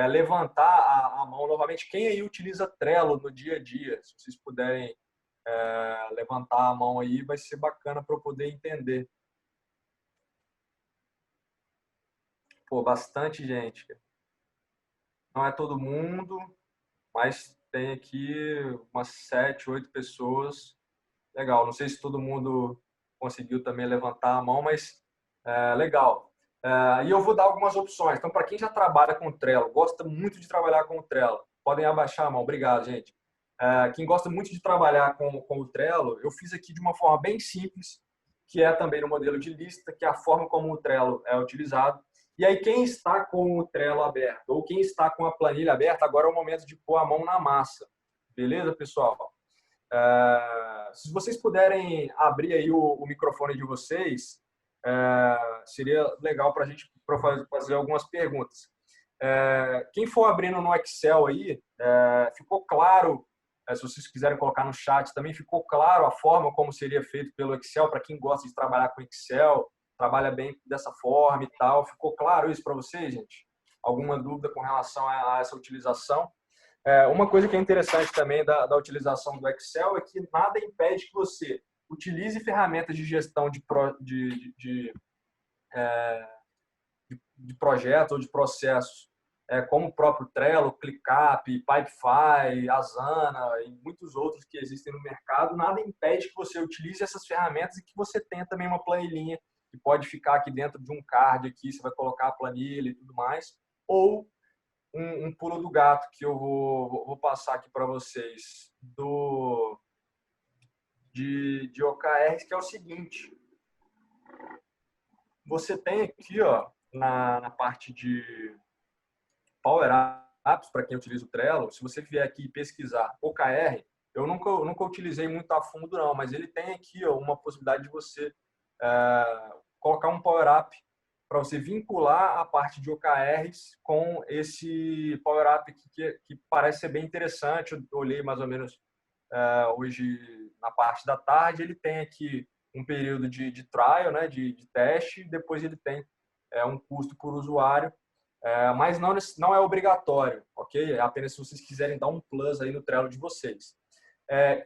levantar a mão novamente, quem aí utiliza Trello no dia a dia, se vocês puderem levantar a mão aí, vai ser bacana para eu poder entender. Pô, bastante gente. Não é todo mundo, mas tem aqui umas 7, 8 pessoas. Legal, não sei se todo mundo conseguiu também levantar a mão, mas legal. E eu vou dar algumas opções. Então, para quem já trabalha com o Trello, gosta muito de trabalhar com o Trello, podem abaixar a mão. Obrigado, gente. Quem gosta muito de trabalhar com o Trello, eu fiz aqui de uma forma bem simples, que é também no modelo de lista, que é a forma como o Trello é utilizado. E aí, quem está com o Trello aberto ou quem está com a planilha aberta, agora é o momento de pôr a mão na massa. Beleza, pessoal? Se vocês puderem abrir aí o microfone de vocês, seria legal para a gente fazer algumas perguntas. Quem for abrindo no Excel aí, ficou claro, se vocês quiserem colocar no chat também, ficou claro a forma como seria feito pelo Excel, para quem gosta de trabalhar com Excel, trabalha bem dessa forma e tal. Ficou claro isso para vocês, gente? Alguma dúvida com relação a essa utilização? Uma coisa que é interessante também da utilização do Excel é que nada impede que você utilize ferramentas de gestão de projetos ou de processos, como o próprio Trello, ClickUp, Pipefy, Asana e muitos outros que existem no mercado. Nada impede que você utilize essas ferramentas e que você tenha também uma planilhinha que pode ficar aqui dentro de um card aqui, você vai colocar a planilha e tudo mais, ou um pulo do gato que eu vou passar aqui para vocês de OKRs, que é o seguinte. Você tem aqui, ó, na parte de Power Apps, para quem utiliza o Trello, se você vier aqui pesquisar OKR, eu nunca utilizei muito a fundo, não, mas ele tem aqui, ó, uma possibilidade de você colocar um Power App para você vincular a parte de OKRs com esse Power App aqui, que parece ser bem interessante. Eu olhei mais ou menos hoje na parte da tarde. Ele tem aqui um período de trial, né, de teste, depois ele tem um custo por usuário, mas não é obrigatório, ok? É apenas se vocês quiserem dar um plus aí no Trello de vocês.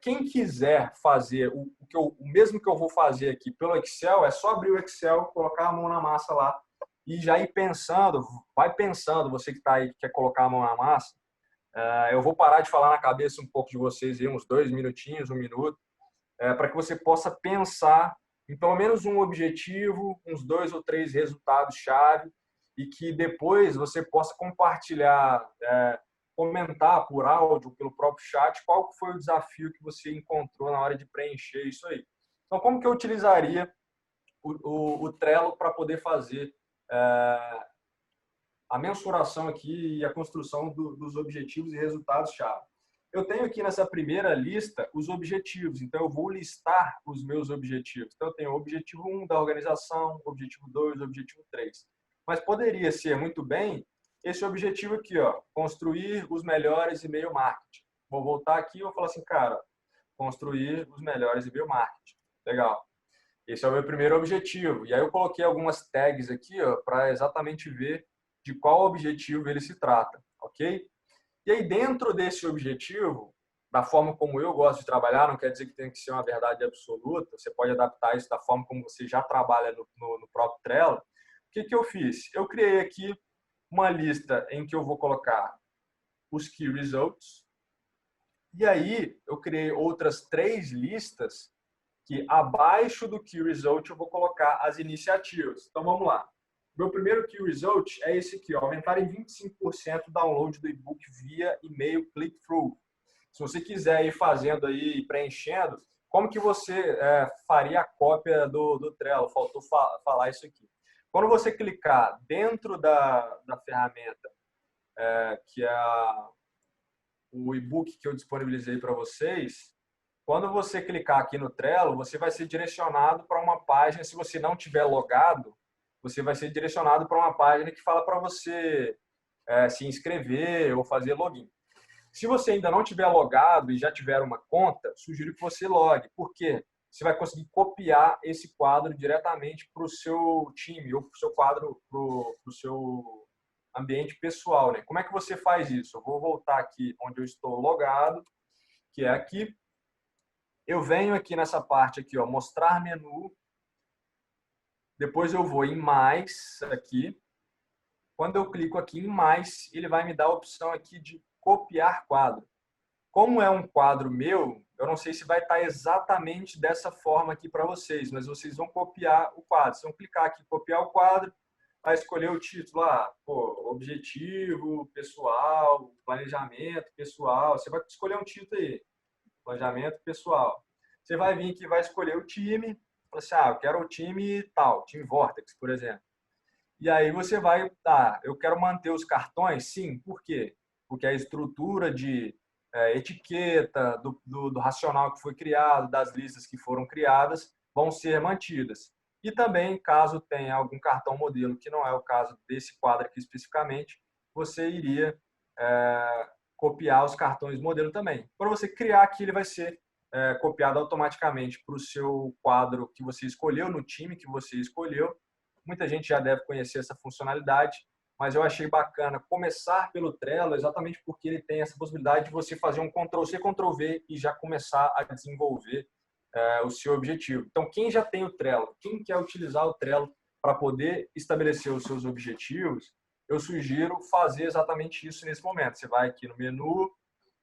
Quem quiser fazer o mesmo que eu vou fazer aqui pelo Excel, é só abrir o Excel, colocar a mão na massa lá e já ir pensando, vai pensando, você que está aí, que quer colocar a mão na massa. Eu vou parar de falar na cabeça um pouco de vocês aí, uns 2 minutinhos, 1 minuto, para que você possa pensar em pelo menos um objetivo, uns 2 ou 3 resultados-chave, e que depois você possa compartilhar, comentar por áudio, pelo próprio chat, qual foi o desafio que você encontrou na hora de preencher isso aí. Então, como que eu utilizaria o Trello para poder fazer a mensuração aqui e a construção dos objetivos e resultados-chave? Eu tenho aqui nessa primeira lista os objetivos, então eu vou listar os meus objetivos. Então, eu tenho o objetivo 1 da organização, objetivo 2, objetivo 3. Mas poderia ser muito bem esse objetivo aqui, ó, construir os melhores e-mail marketing. Vou voltar aqui e vou falar assim, cara, construir os melhores e-mail marketing. Legal. Esse é o meu primeiro objetivo. E aí eu coloquei algumas tags aqui, ó, para exatamente ver de qual objetivo ele se trata, ok? E aí dentro desse objetivo, da forma como eu gosto de trabalhar, não quer dizer que tem que ser uma verdade absoluta, você pode adaptar isso da forma como você já trabalha no próprio Trello. O que eu fiz? Eu criei aqui uma lista em que eu vou colocar os Key Results. E aí eu criei outras 3 listas que abaixo do Key Result eu vou colocar as iniciativas. Então vamos lá. Meu primeiro Key Result é esse aqui, ó, aumentar em 25% o download do e-book via e-mail click-through. Se você quiser ir fazendo aí, preenchendo, como que você faria a cópia do Trello? Faltou falar isso aqui. Quando você clicar dentro da ferramenta, que é o e-book que eu disponibilizei para vocês, quando você clicar aqui no Trello, você vai ser direcionado para uma página, se você não tiver logado, você vai ser direcionado para uma página que fala para você se inscrever ou fazer login. Se você ainda não tiver logado e já tiver uma conta, sugiro que você logue. Por quê? Você vai conseguir copiar esse quadro diretamente para o seu time ou para o seu quadro, para o seu ambiente pessoal, né? Como é que você faz isso? Eu vou voltar aqui onde eu estou logado, que é aqui. Eu venho aqui nessa parte aqui, ó, mostrar menu. Depois eu vou em mais aqui. Quando eu clico aqui em mais, ele vai me dar a opção aqui de copiar quadro. Como é um quadro meu, eu não sei se vai estar exatamente dessa forma aqui para vocês, mas vocês vão copiar o quadro. Vocês vão clicar aqui, copiar o quadro, vai escolher o título lá, objetivo pessoal, planejamento pessoal. Você vai escolher um título aí, planejamento pessoal. Você vai vir aqui e vai escolher o time. Assim, eu quero o time tal, time Vortex, por exemplo. E aí você vai, eu quero manter os cartões? Sim. Por quê? Porque a estrutura de etiqueta, do racional que foi criado, das listas que foram criadas, vão ser mantidas. E também, caso tenha algum cartão modelo, que não é o caso desse quadro aqui especificamente, você iria copiar os cartões modelo também. Para você criar aqui, ele vai ser copiado automaticamente para o seu quadro que você escolheu, no time que você escolheu. Muita gente já deve conhecer essa funcionalidade, mas eu achei bacana começar pelo Trello exatamente porque ele tem essa possibilidade de você fazer um Ctrl+C, Ctrl+V e já começar a desenvolver o seu objetivo. Então, quem já tem o Trello, quem quer utilizar o Trello para poder estabelecer os seus objetivos, eu sugiro fazer exatamente isso nesse momento. Você vai aqui no menu,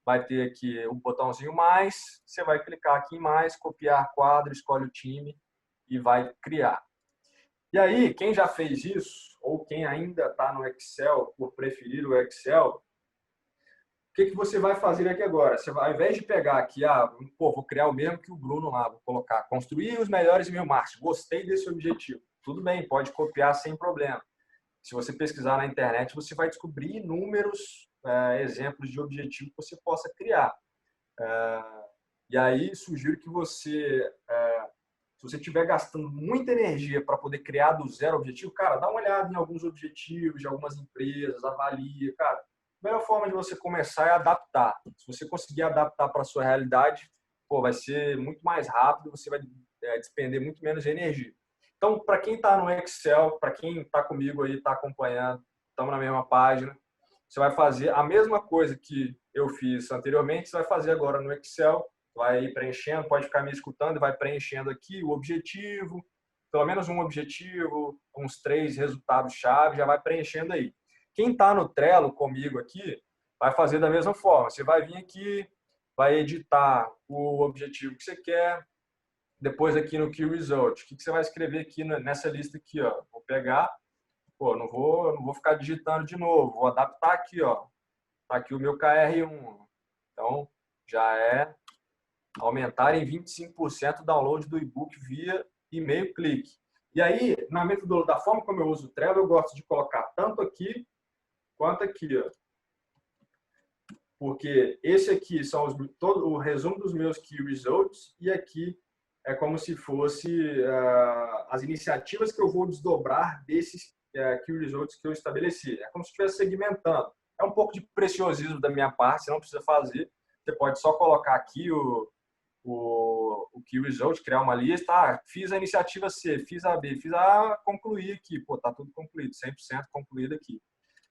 vai ter aqui o botãozinho mais, você vai clicar aqui em mais, copiar quadro, escolhe o time e vai criar. E aí, quem já fez isso, ou quem ainda está no Excel, por preferir o Excel, o que você vai fazer aqui agora? Você vai, ao invés de pegar aqui, vou criar o mesmo que o Bruno lá, vou colocar, construir os melhores e-mail marketing, gostei desse objetivo. Tudo bem, pode copiar sem problema. Se você pesquisar na internet, você vai descobrir inúmeros exemplos de objetivo que você possa criar. E aí, sugiro que você... se você estiver gastando muita energia para poder criar do zero objetivo, cara, dá uma olhada em alguns objetivos de algumas empresas, avalia, cara. A melhor forma de você começar é adaptar. Se você conseguir adaptar para a sua realidade, vai ser muito mais rápido, você vai despender muito menos energia. Então, para quem está no Excel, para quem está comigo aí, está acompanhando, estamos na mesma página, você vai fazer a mesma coisa que eu fiz anteriormente, você vai fazer agora no Excel. vai preenchendo, pode ficar me escutando e vai preenchendo aqui o objetivo, pelo menos um objetivo, uns 3 resultados-chave, já vai preenchendo aí. Quem está no Trello comigo aqui, vai fazer da mesma forma. Você vai vir aqui, vai editar o objetivo que você quer, depois aqui no Key Result, o que você vai escrever aqui nessa lista aqui, ó. Vou pegar, pô, não vou ficar digitando de novo, vou adaptar aqui, ó. Tá aqui o meu KR1. Então, já é aumentar em 25% o download do e-book via e-mail clique. E aí, na metodologia, da forma como eu uso o Trello, eu gosto de colocar tanto aqui quanto aqui, ó. Porque esse aqui são todo o resumo dos meus Key Results e aqui é como se fosse as iniciativas que eu vou desdobrar desses Key Results que eu estabeleci. É como se estivesse segmentando. É um pouco de preciosismo da minha parte, você não precisa fazer. Você pode só colocar aqui o Key Result, criar uma lista. Fiz a iniciativa C, fiz a B, fiz a A, concluí aqui. Pô, tá tudo concluído, 100% concluído aqui.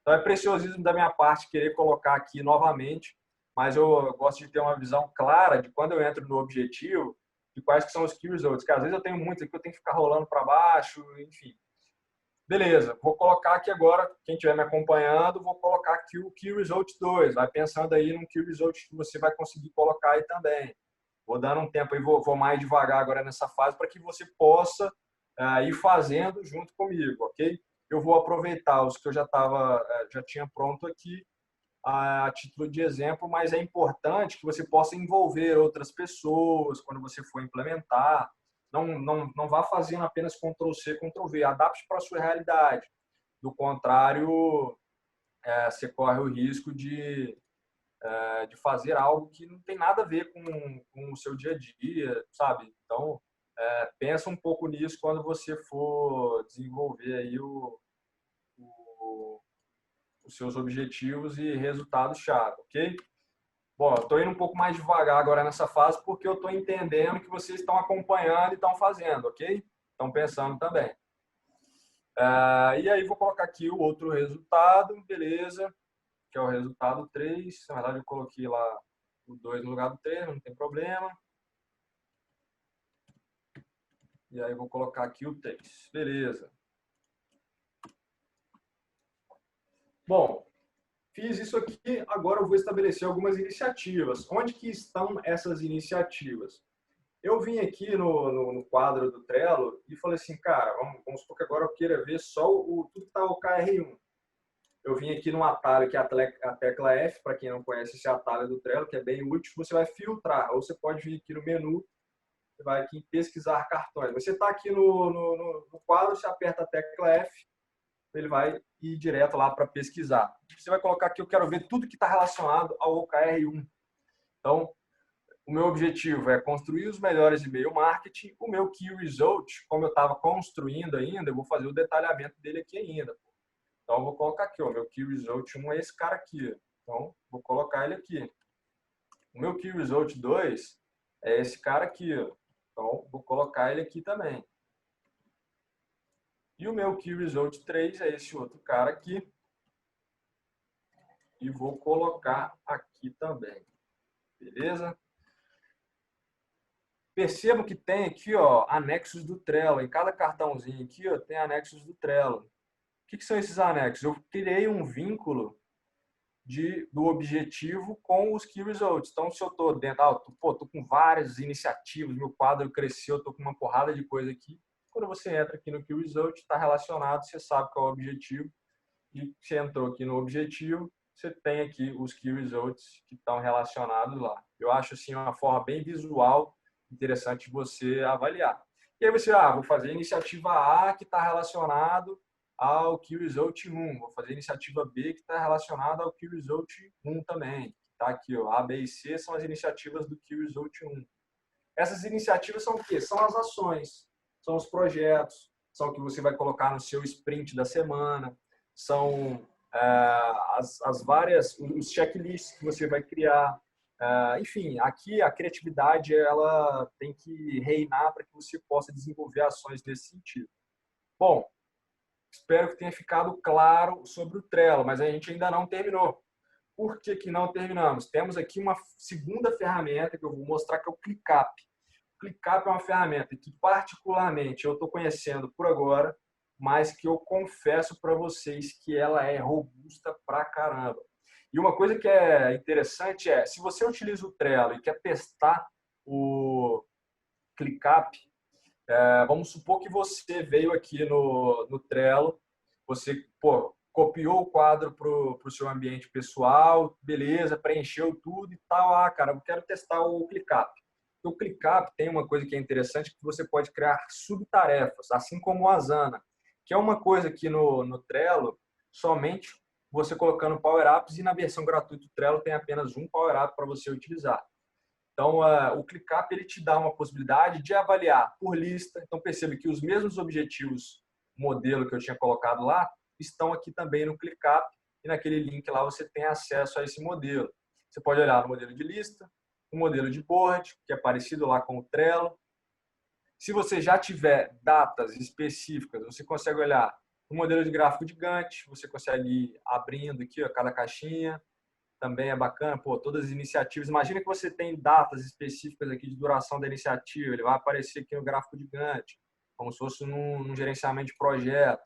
Então, é preciosismo da minha parte querer colocar aqui novamente, mas eu gosto de ter uma visão clara de quando eu entro no objetivo, de quais que são os Key Results. Porque às vezes eu tenho muitos aqui, eu tenho que ficar rolando para baixo, enfim. Beleza, vou colocar aqui agora, quem estiver me acompanhando, vou colocar aqui o Key Result 2. Vai pensando aí num Key Result que você vai conseguir colocar aí também. Vou dando um tempo aí, vou mais devagar agora nessa fase para que você possa ir fazendo junto comigo, ok? Eu vou aproveitar os que eu já tinha pronto aqui a título de exemplo, mas é importante que você possa envolver outras pessoas quando você for implementar. Não vá fazendo apenas Ctrl+C, Ctrl+V. Adapte para a sua realidade. Do contrário, você corre o risco de fazer algo que não tem nada a ver com o seu dia a dia, sabe? Então, pensa um pouco nisso quando você for desenvolver aí os seus objetivos e resultados-chave, ok? Bom, estou indo um pouco mais devagar agora nessa fase porque eu estou entendendo que vocês estão acompanhando e estão fazendo, ok? Estão pensando também. E aí vou colocar aqui o outro resultado, beleza, que é o resultado 3. Na verdade eu coloquei lá o 2 no lugar do 3, não tem problema. E aí vou colocar aqui o 3, beleza. Bom, fiz isso aqui, agora eu vou estabelecer algumas iniciativas. Onde que estão essas iniciativas? Eu vim aqui no quadro do Trello e falei assim, cara, vamos supor que agora eu queira ver só tudo que está o KR1. Eu vim aqui no atalho, que é a tecla F, para quem não conhece esse atalho do Trello, que é bem útil, você vai filtrar. Ou você pode vir aqui no menu, você vai aqui em pesquisar cartões. Você está aqui no quadro, você aperta a tecla F, ele vai ir direto lá para pesquisar. Você vai colocar aqui, eu quero ver tudo que está relacionado ao OKR1. Então, o meu objetivo é construir os melhores e-mail marketing. O meu Key Result, como eu estava construindo ainda, eu vou fazer o detalhamento dele aqui ainda. Então, eu vou colocar aqui, o meu Key Result 1 é esse cara aqui. Então, vou colocar ele aqui. O meu Key Result 2 é esse cara aqui. Então, vou colocar ele aqui também. E o meu Key Result 3 é esse outro cara aqui. E vou colocar aqui também. Beleza? Percebam que tem aqui, ó, anexos do Trello. Em cada cartãozinho aqui, ó, tem anexos do Trello. O que são esses anexos? Eu criei um vínculo do objetivo com os Key Results. Então, se eu estou dentro, tô com várias iniciativas, meu quadro cresceu, estou com uma porrada de coisa aqui. Quando você entra aqui no Key Result, está relacionado, você sabe qual é o objetivo. E você entrou aqui no objetivo, você tem aqui os Key Results que estão relacionados lá. Eu acho assim uma forma bem visual, interessante de você avaliar. E aí você, vou fazer a iniciativa A que está relacionado ao Key Result 1. Vou fazer a iniciativa B que está relacionada ao Key Result 1 também. Está aqui, ó, A, B e C são as iniciativas do Key Result 1. Essas iniciativas são o quê? São as ações, são os projetos, são o que você vai colocar no seu sprint da semana, são os checklists que você vai criar. Enfim, aqui a criatividade ela tem que reinar para que você possa desenvolver ações nesse sentido. Bom, espero que tenha ficado claro sobre o Trello, mas a gente ainda não terminou. por que que não terminamos? Temos aqui uma segunda ferramenta que eu vou mostrar, que é o ClickUp. O ClickUp é uma ferramenta que, particularmente, eu estou conhecendo por agora, mas que eu confesso para vocês que ela é robusta pra caramba. E uma coisa que é interessante é, se você utiliza o Trello e quer testar o ClickUp, vamos supor que você veio aqui no Trello, você copiou o quadro para o seu ambiente pessoal, beleza, preencheu tudo e tal. Ah, cara, eu quero testar o ClickUp. O ClickUp tem uma coisa que é interessante, que você pode criar subtarefas, assim como o Asana, que é uma coisa que no Trello, somente você colocando power-ups, e na versão gratuita do Trello tem apenas um power-up para você utilizar. Então, o ClickUp ele te dá uma possibilidade de avaliar por lista. Então, perceba que os mesmos objetivos, modelo que eu tinha colocado lá, estão aqui também no ClickUp, e naquele link lá você tem acesso a esse modelo. Você pode olhar no modelo de lista, o modelo de board, que é parecido lá com o Trello. Se você já tiver datas específicas, você consegue olhar o modelo de gráfico de Gantt, você consegue ir abrindo aqui cada caixinha. Também é bacana, todas as iniciativas. Imagina que você tem datas específicas aqui de duração da iniciativa, ele vai aparecer aqui no gráfico de Gantt, como se fosse num gerenciamento de projeto.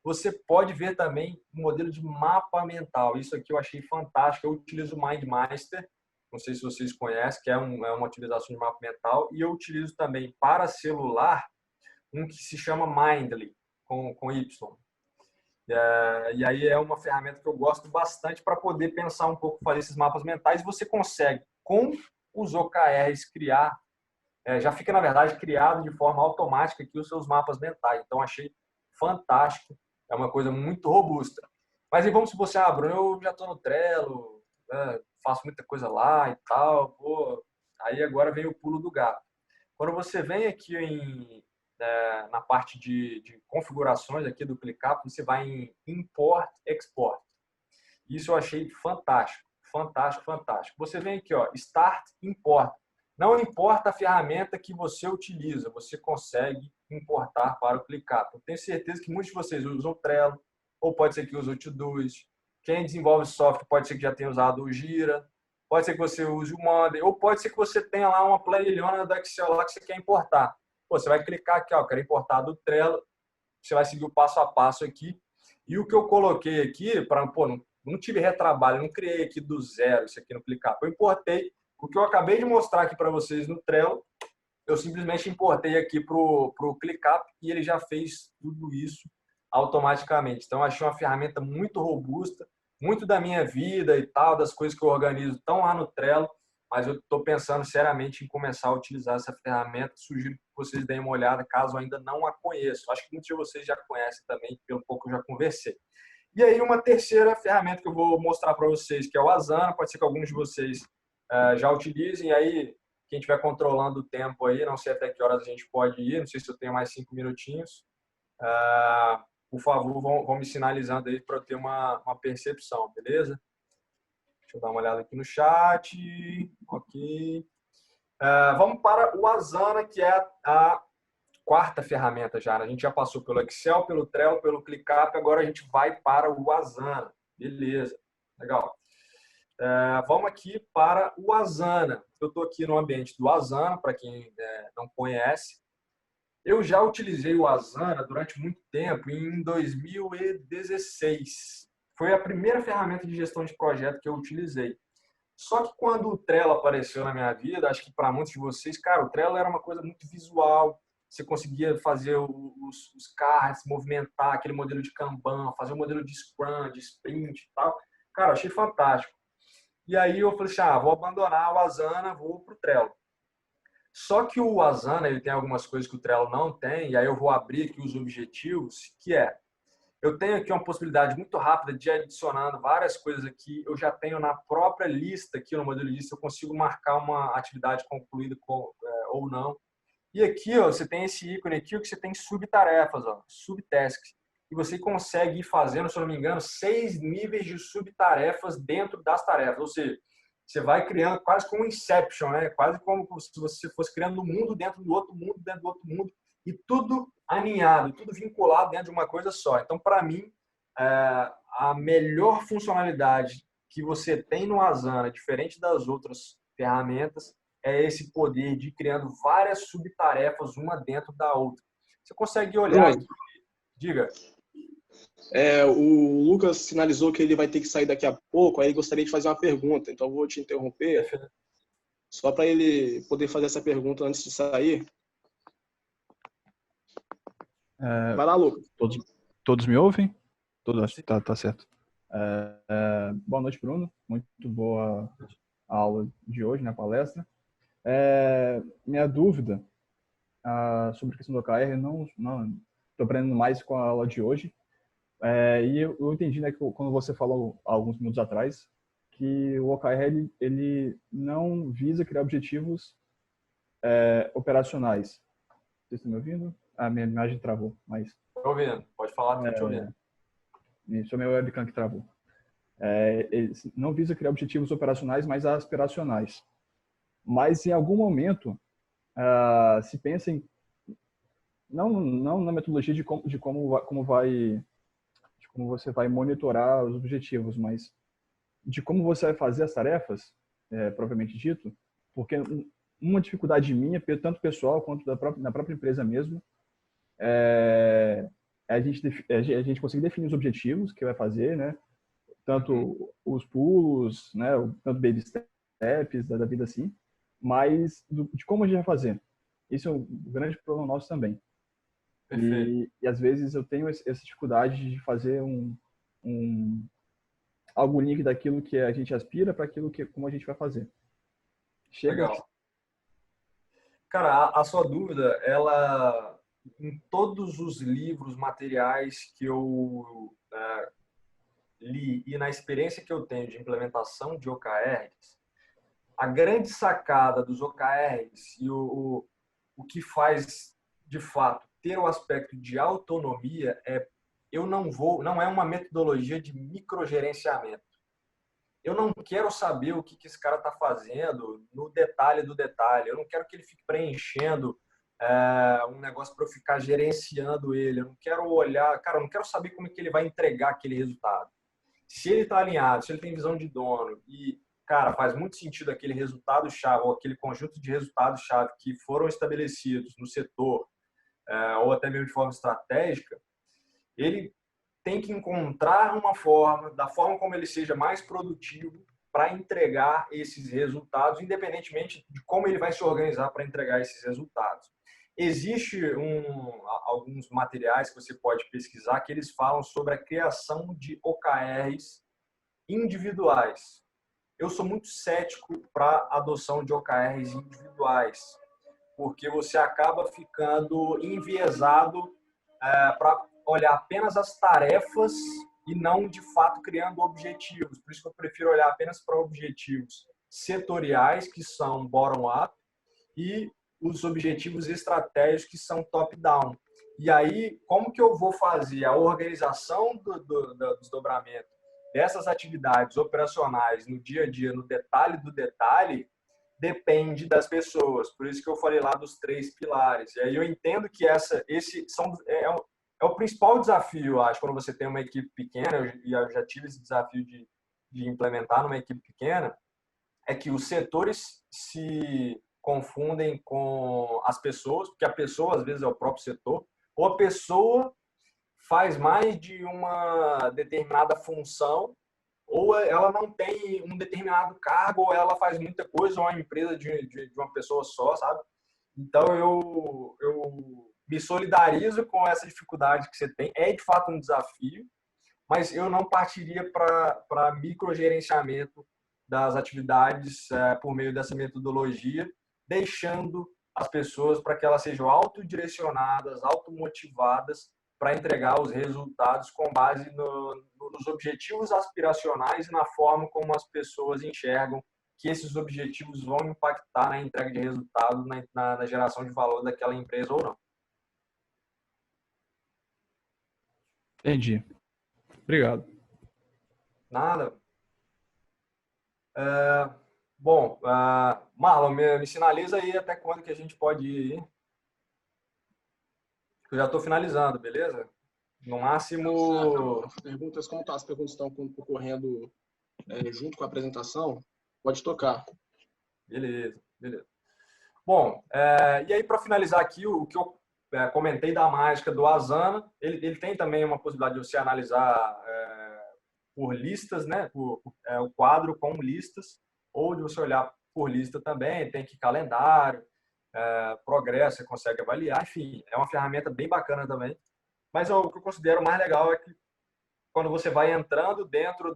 Você pode ver também o modelo de mapa mental. Isso aqui eu achei fantástico. Eu utilizo o MindMaster, não sei se vocês conhecem, que é uma utilização de mapa mental. E eu utilizo também para celular um que se chama Mindly, com Y. E aí é uma ferramenta que eu gosto bastante para poder pensar um pouco, fazer esses mapas mentais. Você consegue, com os OKRs, criar, já fica, na verdade, criado de forma automática aqui os seus mapas mentais. Então, achei fantástico. É uma coisa muito robusta. Mas aí vamos supor assim, Bruno, eu já estou no Trello, faço muita coisa lá e tal. Aí agora vem o pulo do gato. Quando você vem aqui na parte de configurações aqui do ClickUp, você vai em Import, Export. Isso eu achei fantástico, fantástico, fantástico. Você vem aqui, Start, Import. Não importa a ferramenta que você utiliza, você consegue importar para o ClickUp. Eu tenho certeza que muitos de vocês usam o Trello, ou pode ser que use o Todoist. Quem desenvolve software pode ser que já tenha usado o Gira, pode ser que você use o Monday, ou pode ser que você tenha lá uma planilhona do Excel lá que você quer importar. Você vai clicar aqui, quero importar do Trello, você vai seguir o passo a passo aqui. E o que eu coloquei aqui, não tive retrabalho, não criei aqui do zero isso aqui no ClickUp. Eu importei o que eu acabei de mostrar aqui para vocês no Trello, eu simplesmente importei aqui para o ClickUp e ele já fez tudo isso automaticamente. Então, eu achei uma ferramenta muito robusta, muito da minha vida e tal, das coisas que eu organizo estão lá no Trello, mas eu estou pensando seriamente em começar a utilizar essa ferramenta. Sugiro que vocês deem uma olhada, caso ainda não a conheçam. Acho que muitos de vocês já conhecem também, pelo pouco eu já conversei. E aí, uma terceira ferramenta que eu vou mostrar para vocês, que é o Asana. Pode ser que alguns de vocês já utilizem. E aí, quem estiver controlando o tempo aí, não sei até que horas a gente pode ir, não sei se eu tenho mais 5 minutinhos. Por favor, vão me sinalizando aí para eu ter uma percepção, beleza? Deixa eu dar uma olhada aqui no chat. Ok. Vamos para o Asana, que é a quarta ferramenta já. A gente já passou pelo Excel, pelo Trello, pelo ClickUp, agora a gente vai para o Asana. Beleza, legal. Vamos aqui para o Asana. Eu estou aqui no ambiente do Asana, para quem não conhece. Eu já utilizei o Asana durante muito tempo, em 2016. Foi a primeira ferramenta de gestão de projeto que eu utilizei. Só que quando o Trello apareceu na minha vida, acho que para muitos de vocês, cara, o Trello era uma coisa muito visual. Você conseguia fazer os cards, movimentar aquele modelo de Kanban, fazer o modelo de Scrum, de Sprint e tal. Cara, achei fantástico. E aí eu falei assim, vou abandonar o Asana, vou para o Trello. Só que o Asana ele tem algumas coisas que o Trello não tem, e aí eu vou abrir aqui os objetivos, eu tenho aqui uma possibilidade muito rápida de adicionando várias coisas aqui. Eu já tenho na própria lista, aqui no modelo de lista, eu consigo marcar uma atividade concluída ou não. E aqui, você tem esse ícone aqui, que você tem subtarefas, subtasks. E você consegue ir fazendo, se eu não me engano, 6 níveis de subtarefas dentro das tarefas. Ou seja, você vai criando quase como um Inception, né? Quase como se você fosse criando um mundo dentro do outro mundo, dentro do outro mundo. E tudo alinhado, tudo vinculado dentro de uma coisa só. Então, para mim, a melhor funcionalidade que você tem no Asana, diferente das outras ferramentas, é esse poder de ir criando várias subtarefas uma dentro da outra. Você consegue olhar aqui, diga. O Lucas sinalizou que ele vai ter que sair daqui a pouco, aí ele gostaria de fazer uma pergunta, então eu vou te interromper, só para ele poder fazer essa pergunta antes de sair. Vai lá, Lucas. Todos me ouvem? Tá certo. Boa noite, Bruno. Muito boa a aula de hoje, né, a palestra. Minha dúvida sobre a questão do OKR, não estou aprendendo mais com a aula de hoje. E eu entendi, né, que quando você falou alguns minutos atrás, que o OKR ele não visa criar objetivos operacionais. Vocês estão me ouvindo? A minha imagem travou, mas... Estou ouvindo. Pode falar, estou te ouvindo. Isso é meu webcam que travou. Ele não visa criar objetivos operacionais, mas aspiracionais. Mas em algum momento se pensa em não na metodologia de como você vai monitorar os objetivos, mas de como você vai fazer as tarefas, propriamente dito, porque uma dificuldade minha, tanto pessoal quanto na própria empresa mesmo, a gente conseguir definir os objetivos que vai fazer, né? Tanto os pulos, né? Tanto baby steps da vida assim, mas de como a gente vai fazer. Isso é um grande problema nosso também. E às vezes eu tenho essa dificuldade de fazer algo link daquilo que a gente aspira para aquilo como a gente vai fazer. Legal. Cara, a sua dúvida, ela em todos os livros, materiais que eu li e na experiência que eu tenho de implementação de OKRs, a grande sacada dos OKRs e o que faz, de fato, ter o aspecto de autonomia não é uma metodologia de microgerenciamento. Eu não quero saber o que esse cara está fazendo no detalhe do detalhe. Eu não quero que ele fique preenchendo um negócio para eu ficar gerenciando ele. Eu não quero olhar, cara, eu não quero saber como é que ele vai entregar aquele resultado. Se ele está alinhado, se ele tem visão de dono e, cara, faz muito sentido aquele resultado-chave ou aquele conjunto de resultados-chave que foram estabelecidos no setor ou até mesmo de forma estratégica, ele tem que encontrar uma forma, da forma como ele seja mais produtivo para entregar esses resultados, independentemente de como ele vai se organizar para entregar esses resultados. Existe alguns materiais que você pode pesquisar que eles falam sobre a criação de OKRs individuais. Eu sou muito cético para a adoção de OKRs individuais, porque você acaba ficando enviesado para olhar apenas as tarefas e não, de fato, criando objetivos. Por isso que eu prefiro olhar apenas para objetivos setoriais, que são bottom-up, e os objetivos estratégicos, que são top-down. E aí, como que eu vou fazer a organização do desdobramento dessas atividades operacionais no dia a dia, no detalhe do detalhe, depende das pessoas. Por isso que eu falei lá dos 3 pilares. E aí eu entendo que esse é o principal desafio, eu acho, quando você tem uma equipe pequena, e eu já tive esse desafio de implementar numa equipe pequena, é que os setores se confundem com as pessoas, porque a pessoa, às vezes, é o próprio setor, ou a pessoa faz mais de uma determinada função, ou ela não tem um determinado cargo, ou ela faz muita coisa, ou é uma empresa de uma pessoa só, sabe? Então, eu me solidarizo com essa dificuldade que você tem. É, de fato, um desafio, mas eu não partiria para microgerenciamento das atividades por meio dessa metodologia, deixando as pessoas para que elas sejam autodirecionadas, automotivadas para entregar os resultados com base nos objetivos aspiracionais e na forma como as pessoas enxergam que esses objetivos vão impactar na entrega de resultado, na geração de valor daquela empresa ou não. Entendi. Obrigado. Nada. Bom, Marlon, me sinaliza aí até quando que a gente pode ir. Eu já estou finalizando, beleza? No máximo... Perguntas, como tá? As perguntas estão ocorrendo junto com a apresentação, pode tocar. Beleza, beleza. Bom, e aí para finalizar aqui, o que eu comentei da mágica do Asana, ele tem também uma possibilidade de você analisar por listas, né? O quadro com listas, ou de você olhar por lista também, tem aqui calendário, progresso, você consegue avaliar, enfim, é uma ferramenta bem bacana também. Mas o que eu considero mais legal é que quando você vai entrando dentro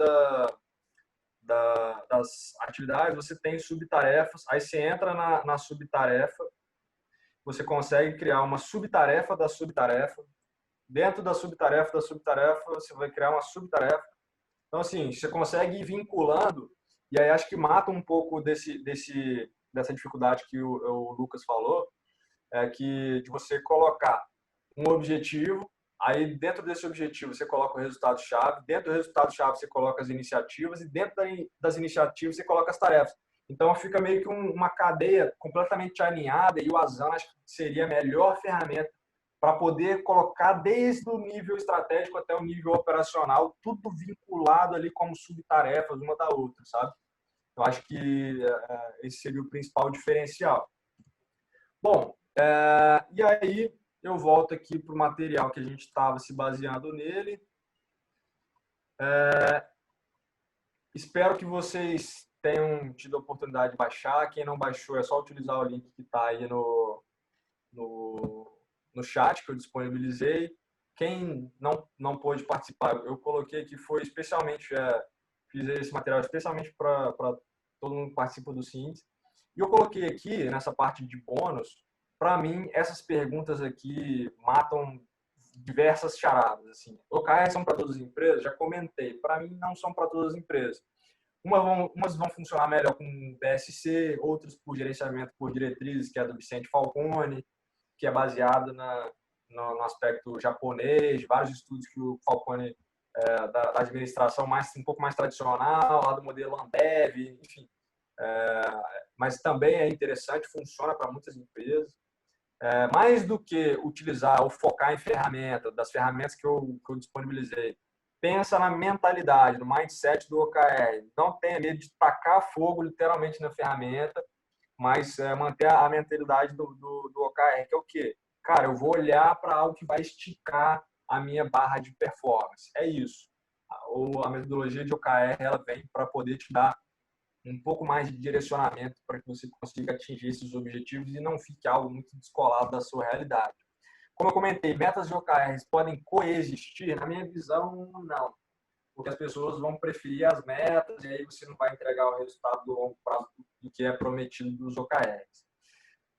das atividades, você tem subtarefas, aí você entra na subtarefa, você consegue criar uma subtarefa da subtarefa, dentro da subtarefa você vai criar uma subtarefa. Então, assim, você consegue ir vinculando, e aí acho que mata um pouco dessa dificuldade que o Lucas falou, de você colocar um objetivo, aí dentro desse objetivo você coloca o resultado-chave, dentro do resultado-chave você coloca as iniciativas, e dentro das iniciativas você coloca as tarefas. Então, fica meio que uma cadeia completamente alinhada, e o Asana acho que seria a melhor ferramenta para poder colocar desde o nível estratégico até o nível operacional, tudo vinculado ali como subtarefas uma da outra, sabe? Eu acho que esse seria o principal diferencial. Bom, e aí eu volto aqui para o material que a gente estava se baseando nele. Espero que vocês tenham tido a oportunidade de baixar. Quem não baixou, é só utilizar o link que está aí no chat que eu disponibilizei. Quem não pôde participar, eu coloquei que foi especialmente, fiz esse material especialmente para todo mundo que participa do Síntese. E eu coloquei aqui, nessa parte de bônus, para mim, essas perguntas aqui matam diversas charadas. Assim. OKR são para todas as empresas? Já comentei. Para mim, não são para todas as empresas. Umas vão funcionar melhor com BSC, outras por gerenciamento por diretrizes, que é do Vicente Falcone, que é baseado no aspecto japonês, vários estudos que o Falcone, da administração um pouco mais tradicional, lá do modelo Ambev, enfim. Mas também é interessante, funciona para muitas empresas. Mais do que utilizar ou focar em das ferramentas que eu disponibilizei, pensa na mentalidade, no mindset do OKR. Não tenha medo de tacar fogo literalmente na ferramenta, mas manter a mentalidade do OKR, que é o quê? Cara, eu vou olhar para algo que vai esticar a minha barra de performance. É isso. A metodologia de OKR ela vem para poder te dar um pouco mais de direcionamento para que você consiga atingir esses objetivos e não fique algo muito descolado da sua realidade. Como eu comentei, metas e OKRs podem coexistir? Na minha visão, não. Porque as pessoas vão preferir as metas e aí você não vai entregar o resultado do longo prazo do que é prometido dos OKRs.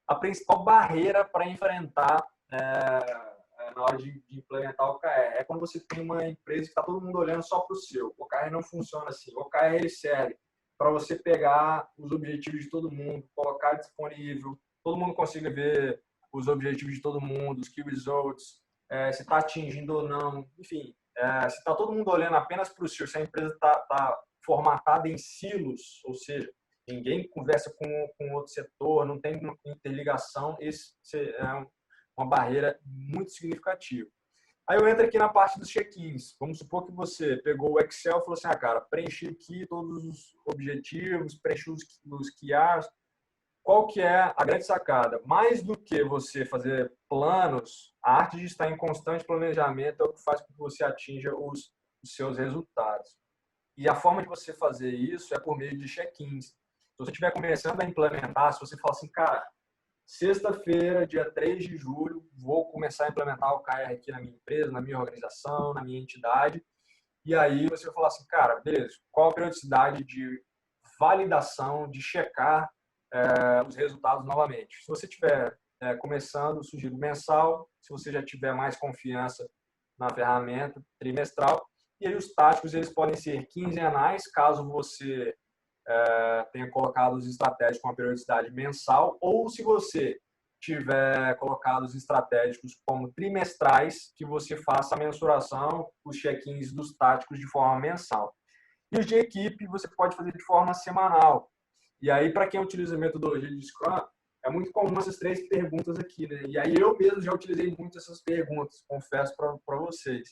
A principal barreira para enfrentar na hora de implementar o OKR é quando você tem uma empresa que está todo mundo olhando só para o seu. O OKR não funciona assim. O OKR ele serve para você pegar os objetivos de todo mundo, colocar disponível, todo mundo consiga ver os objetivos de todo mundo, os key results, se está atingindo ou não, enfim. Se está todo mundo olhando apenas para o seu, se a empresa está formatada em silos, ou seja, ninguém conversa com outro setor, não tem interligação, isso é uma barreira muito significativa. Aí eu entro aqui na parte dos check-ins. Vamos supor que você pegou o Excel e falou assim, cara, preenchi aqui todos os objetivos, preenchi os QRs. Qual que é a grande sacada? Mais do que você fazer planos, a arte de estar em constante planejamento é o que faz com que você atinja os seus resultados. E a forma de você fazer isso é por meio de check-ins. Se você estiver começando a implementar, se você falar assim, cara, sexta-feira, dia 3 de julho, vou começar a implementar o OKR aqui na minha empresa, na minha organização, na minha entidade. E aí você vai falar assim, cara, beleza, qual a periodicidade de validação, de checar os resultados novamente? Se você estiver começando, sugiro mensal. Se você já tiver mais confiança na ferramenta, trimestral. E aí os táticos eles podem ser quinzenais, caso você tenha colocado os estratégicos com a periodicidade mensal, ou se você tiver colocado os estratégicos como trimestrais, que você faça a mensuração, os check-ins dos táticos de forma mensal. E os de equipe você pode fazer de forma semanal. E aí, para quem utiliza a metodologia de Scrum, é muito comum essas 3 perguntas aqui, né? E aí eu mesmo já utilizei muito essas perguntas, confesso para vocês.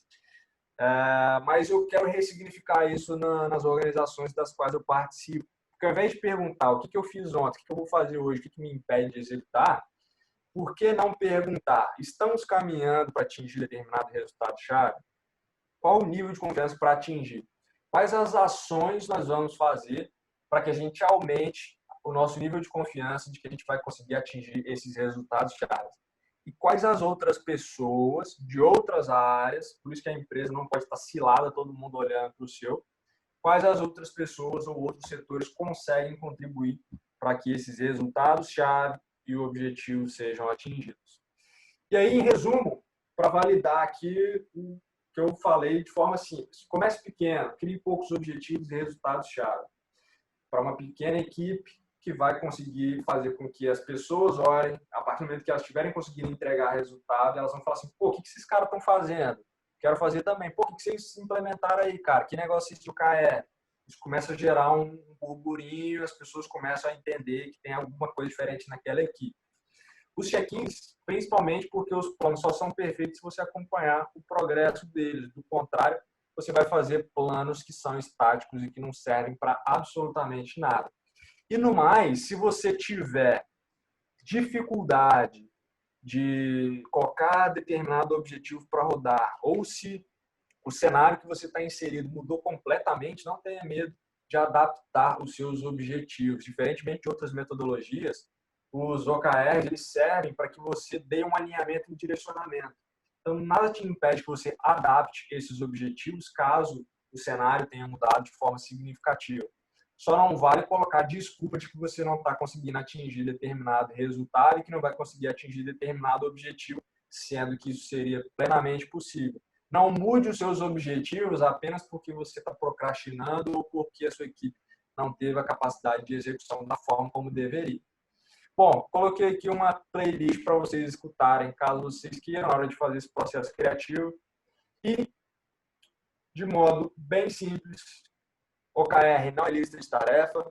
Mas eu quero ressignificar isso nas organizações das quais eu participo. Porque ao invés de perguntar o que eu fiz ontem, o que eu vou fazer hoje, o que me impede de executar, por que não perguntar? Estamos caminhando para atingir determinado resultado-chave? Qual o nível de confiança para atingir? Quais as ações nós vamos fazer para que a gente aumente o nosso nível de confiança de que a gente vai conseguir atingir esses resultados-chave? E quais as outras pessoas de outras áreas, por isso que a empresa não pode estar cilada, todo mundo olhando para o seu, quais as outras pessoas ou outros setores conseguem contribuir para que esses resultados-chave e objetivos sejam atingidos. E aí, em resumo, para validar aqui o que eu falei de forma simples. Comece pequeno, crie poucos objetivos e resultados-chave. Para uma pequena equipe que vai conseguir fazer com que as pessoas olhem, a partir do momento que elas estiverem conseguindo entregar resultado, elas vão falar assim, pô, o que esses caras estão fazendo? Quero fazer também. Pô, o que vocês implementaram aí, cara? Que negócio é esse de OKR? Isso começa a gerar um burburinho, as pessoas começam a entender que tem alguma coisa diferente naquela equipe. Os check-ins, principalmente porque os planos só são perfeitos se você acompanhar o progresso deles. Do contrário, você vai fazer planos que são estáticos e que não servem para absolutamente nada. E no mais, se você tiver dificuldade de colocar determinado objetivo para rodar, ou se o cenário que você está inserido mudou completamente, não tenha medo de adaptar os seus objetivos. Diferentemente de outras metodologias, os OKRs eles servem para que você dê um alinhamento e um direcionamento. Então, nada te impede que você adapte esses objetivos caso o cenário tenha mudado de forma significativa. Só não vale colocar desculpa de que você não está conseguindo atingir determinado resultado e que não vai conseguir atingir determinado objetivo, sendo que isso seria plenamente possível. Não mude os seus objetivos apenas porque você está procrastinando ou porque a sua equipe não teve a capacidade de execução da forma como deveria. Bom, coloquei aqui uma playlist para vocês escutarem, caso vocês queiram, na hora de fazer esse processo criativo. E, de modo bem simples, OKR não é lista de tarefa.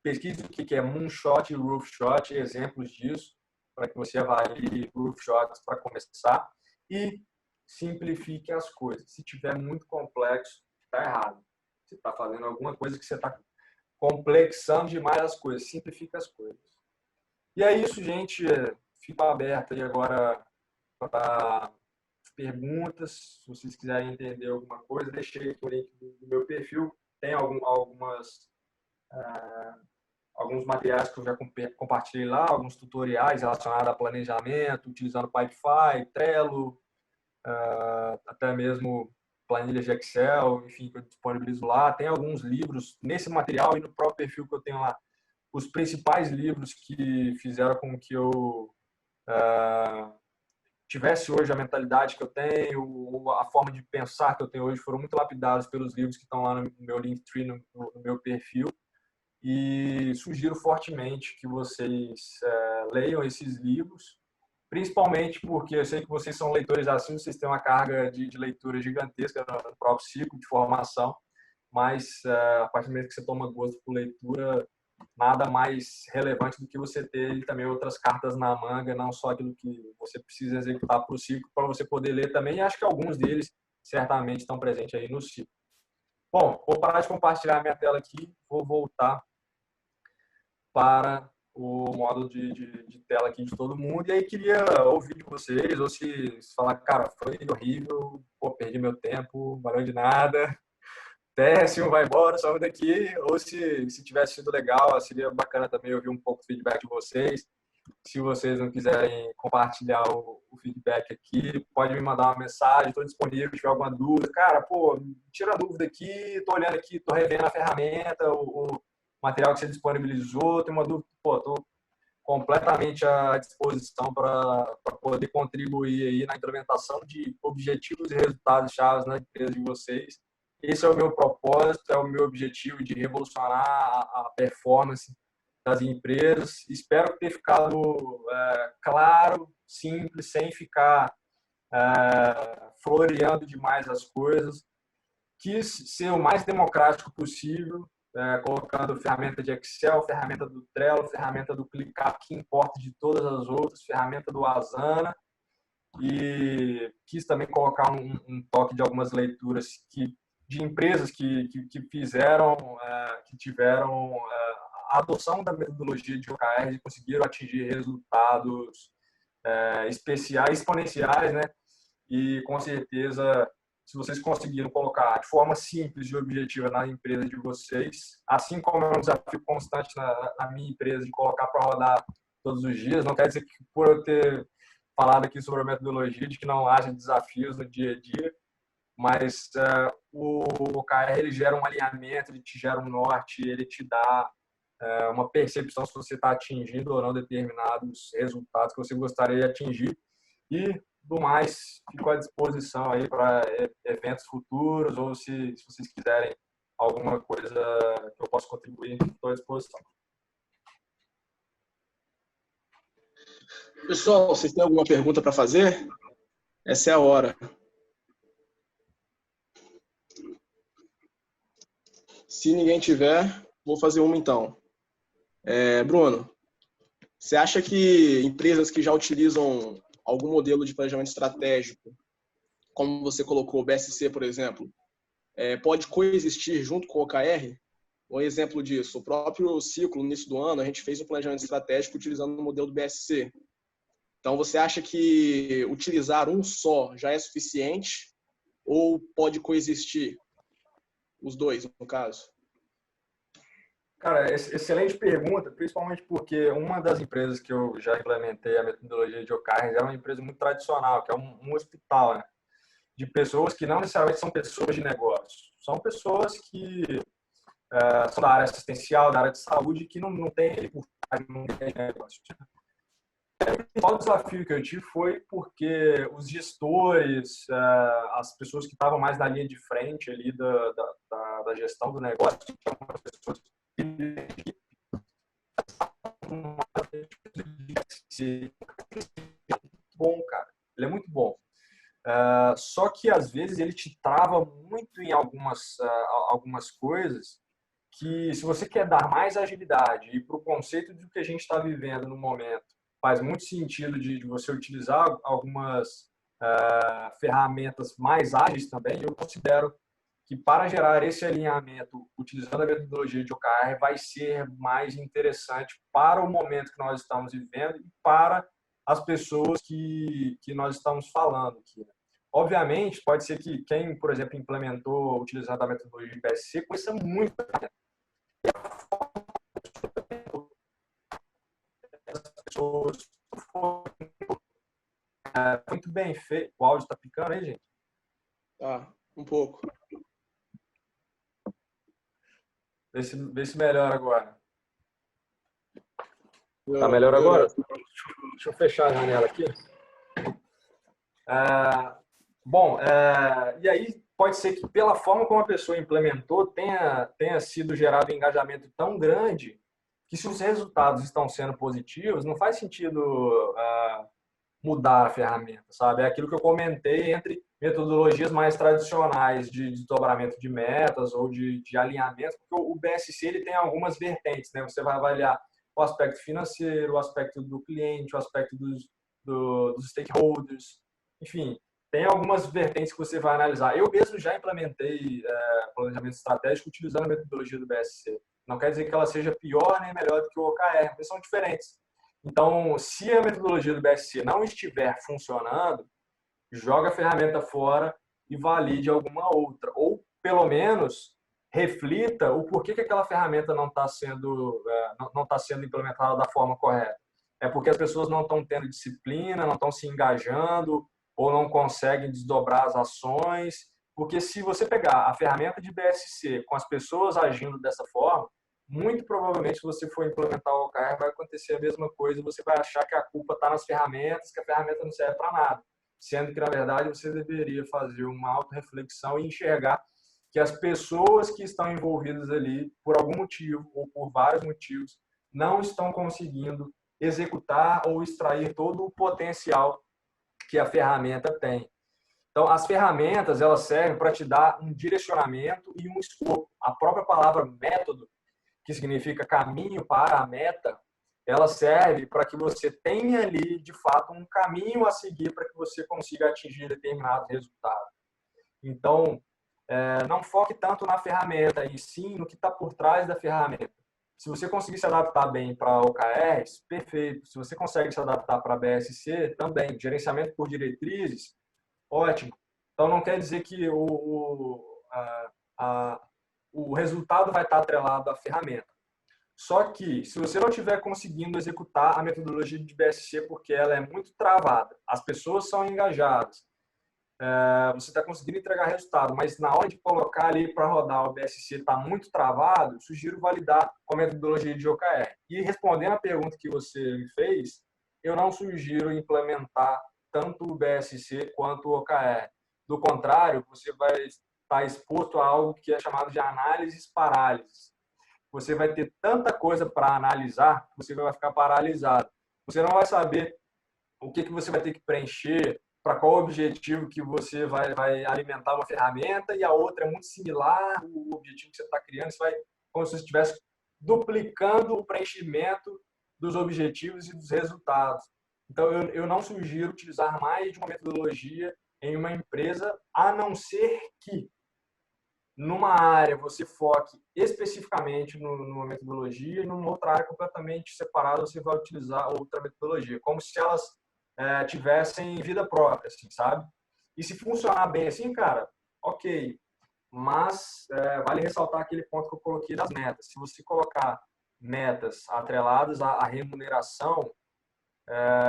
Pesquise o que é moonshot e roofshot, exemplos disso, para que você avalie roofshots para começar. E simplifique as coisas. Se tiver muito complexo, está errado. Você está fazendo alguma coisa que você está complexando demais as coisas. Simplifique as coisas. E é isso, gente. Fico aberto aí agora para perguntas. Se vocês quiserem entender alguma coisa, deixei aqui o link do meu perfil. Tem alguns materiais que eu já compartilhei lá, alguns tutoriais relacionados a planejamento, utilizando Pipefy, Trello, até mesmo planilhas de Excel, enfim, que eu disponibilizo lá. Tem alguns livros nesse material e no próprio perfil que eu tenho lá. Os principais livros que fizeram com que eu tivesse hoje a mentalidade que eu tenho, a forma de pensar que eu tenho hoje, foram muito lapidados pelos livros que estão lá no meu Linktree, no meu perfil. E sugiro fortemente que vocês leiam esses livros, principalmente porque eu sei que vocês são leitores assim, vocês têm uma carga de leitura gigantesca no próprio ciclo de formação, mas a partir do momento que você toma gosto por leitura, nada mais relevante do que você ter também outras cartas na manga, não só aquilo que você precisa executar para o ciclo, para você poder ler também, e acho que alguns deles certamente estão presentes aí no ciclo. Bom, vou parar de compartilhar minha tela aqui, vou voltar para o modo de tela aqui de todo mundo, e aí queria ouvir de vocês, ou se falar, cara, foi horrível, pô, perdi meu tempo, valeu de nada, péssimo, vai embora, sobe daqui, ou se tivesse sido legal, seria bacana também ouvir um pouco do feedback de vocês. Se vocês não quiserem compartilhar o feedback aqui, pode me mandar uma mensagem, estou disponível, se tiver alguma dúvida. Cara, pô, tira a dúvida aqui, estou olhando aqui, estou revendo a ferramenta, o material que você disponibilizou, tem uma dúvida, pô, estou completamente à disposição para poder contribuir aí na implementação de objetivos e resultados chaves na empresa de vocês. Esse é o meu propósito, é o meu objetivo de revolucionar a performance das empresas. Espero ter ficado claro, simples, sem ficar floreando demais as coisas. Quis ser o mais democrático possível, colocando ferramenta de Excel, ferramenta do Trello, ferramenta do ClickUp, que importa de todas as outras, ferramenta do Asana. e quis também colocar um toque de algumas leituras de empresas que fizeram, que tiveram a adoção da metodologia de OKR e conseguiram atingir resultados especiais, exponenciais, né? E com certeza, se vocês conseguiram colocar de forma simples e objetiva na empresa de vocês, assim como é um desafio constante na minha empresa de colocar para rodar todos os dias, não quer dizer que por eu ter falado aqui sobre a metodologia, de que não haja desafios no dia a dia, mas o OKR ele gera um alinhamento, ele te gera um norte, ele te dá uma percepção se você está atingindo ou não determinados resultados que você gostaria de atingir. E, do mais, fico à disposição aí para eventos futuros ou se vocês quiserem alguma coisa que eu possa contribuir, estou à disposição. Pessoal, vocês têm alguma pergunta para fazer? Essa é a hora. Se ninguém tiver, vou fazer uma então. Bruno, você acha que empresas que já utilizam algum modelo de planejamento estratégico, como você colocou, o BSC, por exemplo, pode coexistir junto com o OKR? Um exemplo disso, o próprio ciclo, no início do ano, a gente fez um planejamento estratégico utilizando o modelo do BSC. Então, você acha que utilizar um só já é suficiente ou pode coexistir os dois, no caso? Cara, excelente pergunta, principalmente porque uma das empresas que eu já implementei a metodologia de OKRs era uma empresa muito tradicional, que é um hospital, né? De pessoas que não necessariamente são pessoas de negócio, são pessoas que são da área assistencial, da área de saúde, que não tem por trás, não tem negócio. O desafio que eu tive foi porque os gestores, as pessoas que estavam mais na linha de frente ali da gestão do negócio, as pessoas bom, cara. Ele é muito bom. Só que às vezes ele te trava muito em algumas coisas que, se você quer dar mais agilidade e para o conceito do que a gente está vivendo no momento, faz muito sentido de você utilizar algumas ferramentas mais ágeis também. Eu considero que para gerar esse alinhamento, utilizando a metodologia de OKR, vai ser mais interessante para o momento que nós estamos vivendo e para as pessoas que nós estamos falando aqui. Obviamente, pode ser que quem, por exemplo, implementou utilizando a metodologia de BSC conheça muito as pessoas. Muito bem feito. O áudio está picando aí, gente? Tá, um pouco. Vê se melhora agora. Tá melhor agora? Deixa eu fechar a janela aqui. E aí pode ser que pela forma como a pessoa implementou tenha sido gerado um engajamento tão grande que, se os resultados estão sendo positivos, não faz sentido mudar a ferramenta, sabe? É aquilo que eu comentei entre metodologias mais tradicionais de desdobramento de metas ou de alinhamento, porque o BSC ele tem algumas vertentes, né? Você vai avaliar o aspecto financeiro, o aspecto do cliente, o aspecto dos stakeholders, enfim, tem algumas vertentes que você vai analisar. Eu mesmo já implementei planejamento estratégico utilizando a metodologia do BSC. Não quer dizer que ela seja pior nem melhor do que o OKR, mas são diferentes. Então, se a metodologia do BSC não estiver funcionando, joga a ferramenta fora e valide alguma outra. Ou, pelo menos, reflita o porquê que aquela ferramenta não está sendo implementada da forma correta. É porque as pessoas não estão tendo disciplina, não estão se engajando, ou não conseguem desdobrar as ações. Porque se você pegar a ferramenta de BSC com as pessoas agindo dessa forma, muito provavelmente, se você for implementar o OKR, vai acontecer a mesma coisa. Você vai achar que a culpa está nas ferramentas, que a ferramenta não serve para nada. Sendo que, na verdade, você deveria fazer uma autorreflexão e enxergar que as pessoas que estão envolvidas ali, por algum motivo ou por vários motivos, não estão conseguindo executar ou extrair todo o potencial que a ferramenta tem. Então, as ferramentas, elas servem para te dar um direcionamento e um escopo. A própria palavra método, que significa caminho para a meta, ela serve para que você tenha ali, de fato, um caminho a seguir para que você consiga atingir determinado resultado. Então, não foque tanto na ferramenta, e sim no que está por trás da ferramenta. Se você conseguir se adaptar bem para OKRs, perfeito. Se você consegue se adaptar para BSC, também. Gerenciamento por diretrizes, ótimo. Então, não quer dizer que o resultado vai estar atrelado à ferramenta. Só que, se você não estiver conseguindo executar a metodologia de BSC porque ela é muito travada, as pessoas são engajadas, você está conseguindo entregar resultado, mas na hora de colocar ali para rodar o BSC está muito travado, sugiro validar com a metodologia de OKR. E respondendo a pergunta que você me fez, eu não sugiro implementar tanto o BSC quanto o OKR. Do contrário, você vai estar exposto a algo que é chamado de análises parálises. Você vai ter tanta coisa para analisar que você vai ficar paralisado. Você não vai saber o que você vai ter que preencher, para qual objetivo que você vai alimentar uma ferramenta, e a outra é muito similar, o objetivo que você está criando, você vai como se você estivesse duplicando o preenchimento dos objetivos e dos resultados. Então, eu não sugiro utilizar mais de uma metodologia em uma empresa, a não ser que numa área você foque especificamente numa metodologia, e numa outra área completamente separada você vai utilizar outra metodologia, como se elas tivessem vida própria, assim, sabe? E se funcionar bem assim, cara, ok. Mas vale ressaltar aquele ponto que eu coloquei das metas. Se você colocar metas atreladas à remuneração,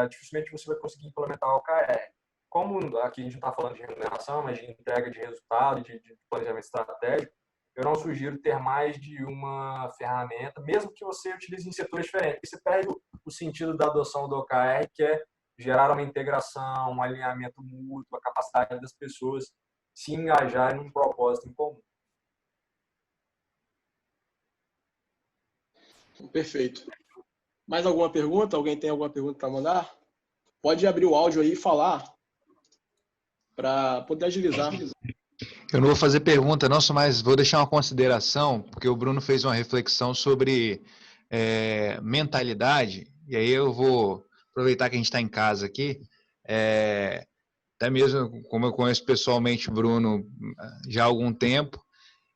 dificilmente você vai conseguir implementar o OKR. Como aqui a gente não está falando de remuneração, mas de entrega de resultado, de planejamento estratégico, eu não sugiro ter mais de uma ferramenta, mesmo que você utilize em setores diferentes. Você perde o sentido da adoção do OKR, que é gerar uma integração, um alinhamento mútuo, a capacidade das pessoas se engajarem num propósito em comum. Perfeito. Mais alguma pergunta? Alguém tem alguma pergunta para mandar? Pode abrir o áudio aí e falar para poder agilizar. Eu não vou fazer pergunta, não, mas vou deixar uma consideração, porque o Bruno fez uma reflexão sobre mentalidade, e aí eu vou aproveitar que a gente está em casa aqui, até mesmo como eu conheço pessoalmente o Bruno já há algum tempo,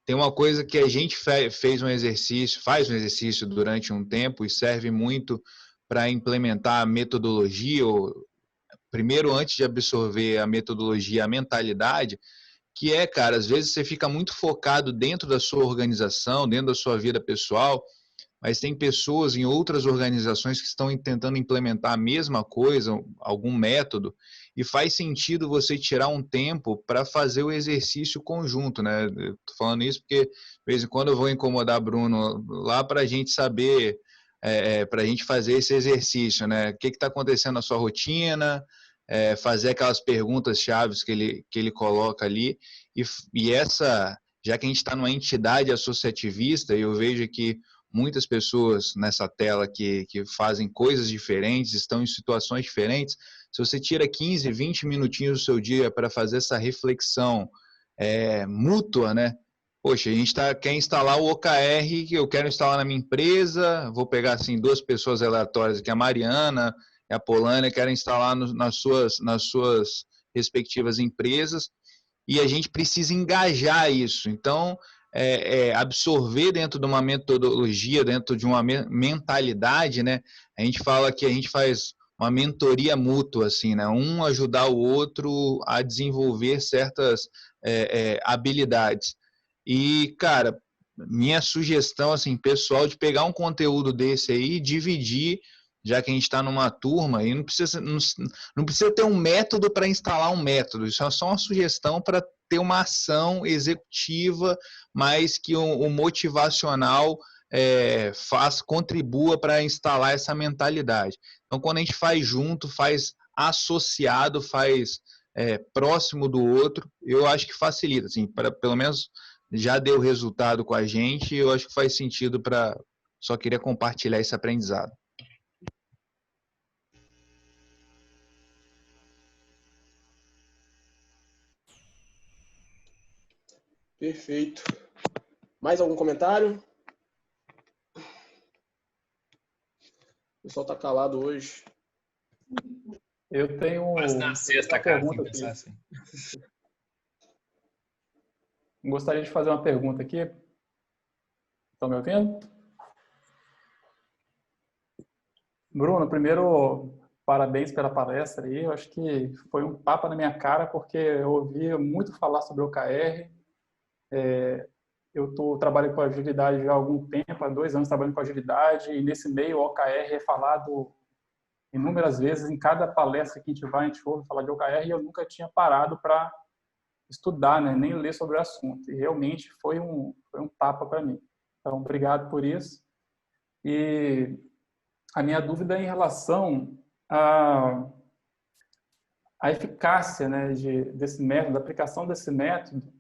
tem uma coisa que a gente faz um exercício durante um tempo e serve muito para implementar a metodologia, primeiro antes de absorver a metodologia, a mentalidade, que cara, às vezes você fica muito focado dentro da sua organização, dentro da sua vida pessoal, mas tem pessoas em outras organizações que estão tentando implementar a mesma coisa, algum método, e faz sentido você tirar um tempo para fazer o exercício conjunto, né? Estou falando isso porque, de vez em quando, eu vou incomodar Bruno lá para a gente saber, para a gente fazer esse exercício, né? O que está acontecendo na sua rotina, fazer aquelas perguntas chaves que ele coloca ali, e essa, já que a gente está numa entidade associativista, eu vejo que muitas pessoas nessa tela que fazem coisas diferentes, estão em situações diferentes, se você tira 15, 20 minutinhos do seu dia para fazer essa reflexão mútua, né? Poxa, a gente quer instalar o OKR, que eu quero instalar na minha empresa, vou pegar assim 2 pessoas aleatórias aqui, a Mariana e a Polânia, querem instalar nas suas respectivas empresas, e a gente precisa engajar isso. Então, absorver dentro de uma metodologia, dentro de uma mentalidade, né? A gente fala que a gente faz uma mentoria mútua, assim, né? Um ajudar o outro a desenvolver certas habilidades. E, cara, minha sugestão, assim, pessoal, de pegar um conteúdo desse aí e dividir, já que a gente está numa turma, e não precisa ter um método para instalar um método, isso é só uma sugestão para ter uma ação executiva, mas que o motivacional contribua para instalar essa mentalidade. Então, quando a gente faz junto, faz associado, faz próximo do outro, eu acho que facilita, assim, pelo menos já deu resultado com a gente, eu acho que faz sentido para... Só queria compartilhar esse aprendizado. Perfeito. Mais algum comentário? pessoal tá calado hoje. Eu tenho Quase na sexta, uma cara, tem pergunta que pensar aqui. assim. Gostaria de fazer uma pergunta aqui. Estão me ouvindo? Bruno, primeiro, parabéns pela palestra aí. Eu acho que foi um tapa na minha cara, porque eu ouvi muito falar sobre o OKR. Eu trabalhando com agilidade já há algum tempo, há 2 anos trabalhando com agilidade, e nesse meio o OKR é falado inúmeras vezes. Em cada palestra que a gente vai, a gente ouve falar de OKR, e eu nunca tinha parado para estudar, né? Nem ler sobre o assunto. E realmente foi um tapa para mim. Então, obrigado por isso. E a minha dúvida é em relação à eficácia, né, desse método, da aplicação desse método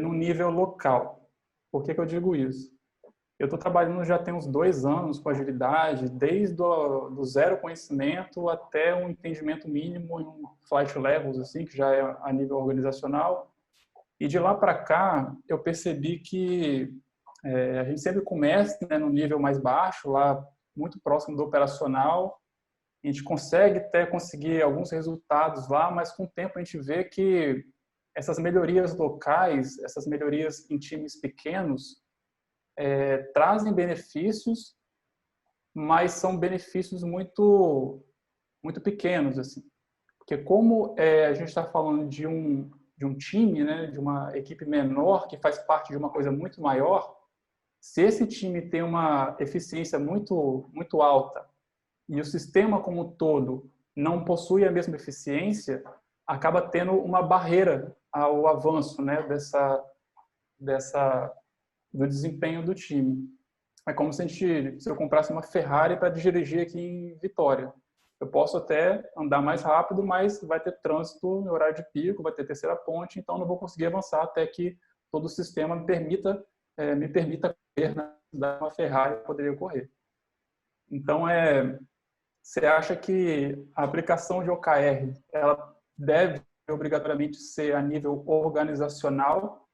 no nível local. Por que eu digo isso? Eu estou trabalhando já tem uns 2 anos com agilidade, desde do zero conhecimento até um entendimento mínimo em um flight levels, assim, que já é a nível organizacional. E de lá para cá, eu percebi que a gente sempre começa, né, no nível mais baixo, lá muito próximo do operacional. A gente consegue até conseguir alguns resultados lá, mas com o tempo a gente vê que essas melhorias locais, essas melhorias em times pequenos, trazem benefícios, mas são benefícios muito pequenos, assim. Porque como a gente está falando de um time, né, de uma equipe menor que faz parte de uma coisa muito maior, se esse time tem uma eficiência muito alta e o sistema como um todo não possui a mesma eficiência, acaba tendo uma barreira ao avanço, né, do desempenho do time. É como se eu comprasse uma Ferrari para dirigir aqui em Vitória. Eu posso até andar mais rápido, mas vai ter trânsito no horário de pico, vai ter terceira ponte, então não vou conseguir avançar até que todo o sistema me permita correr na uma Ferrari que poderia correr. Então, você acha que a aplicação de OKR ela deve obrigatoriamente ser a nível organizacional,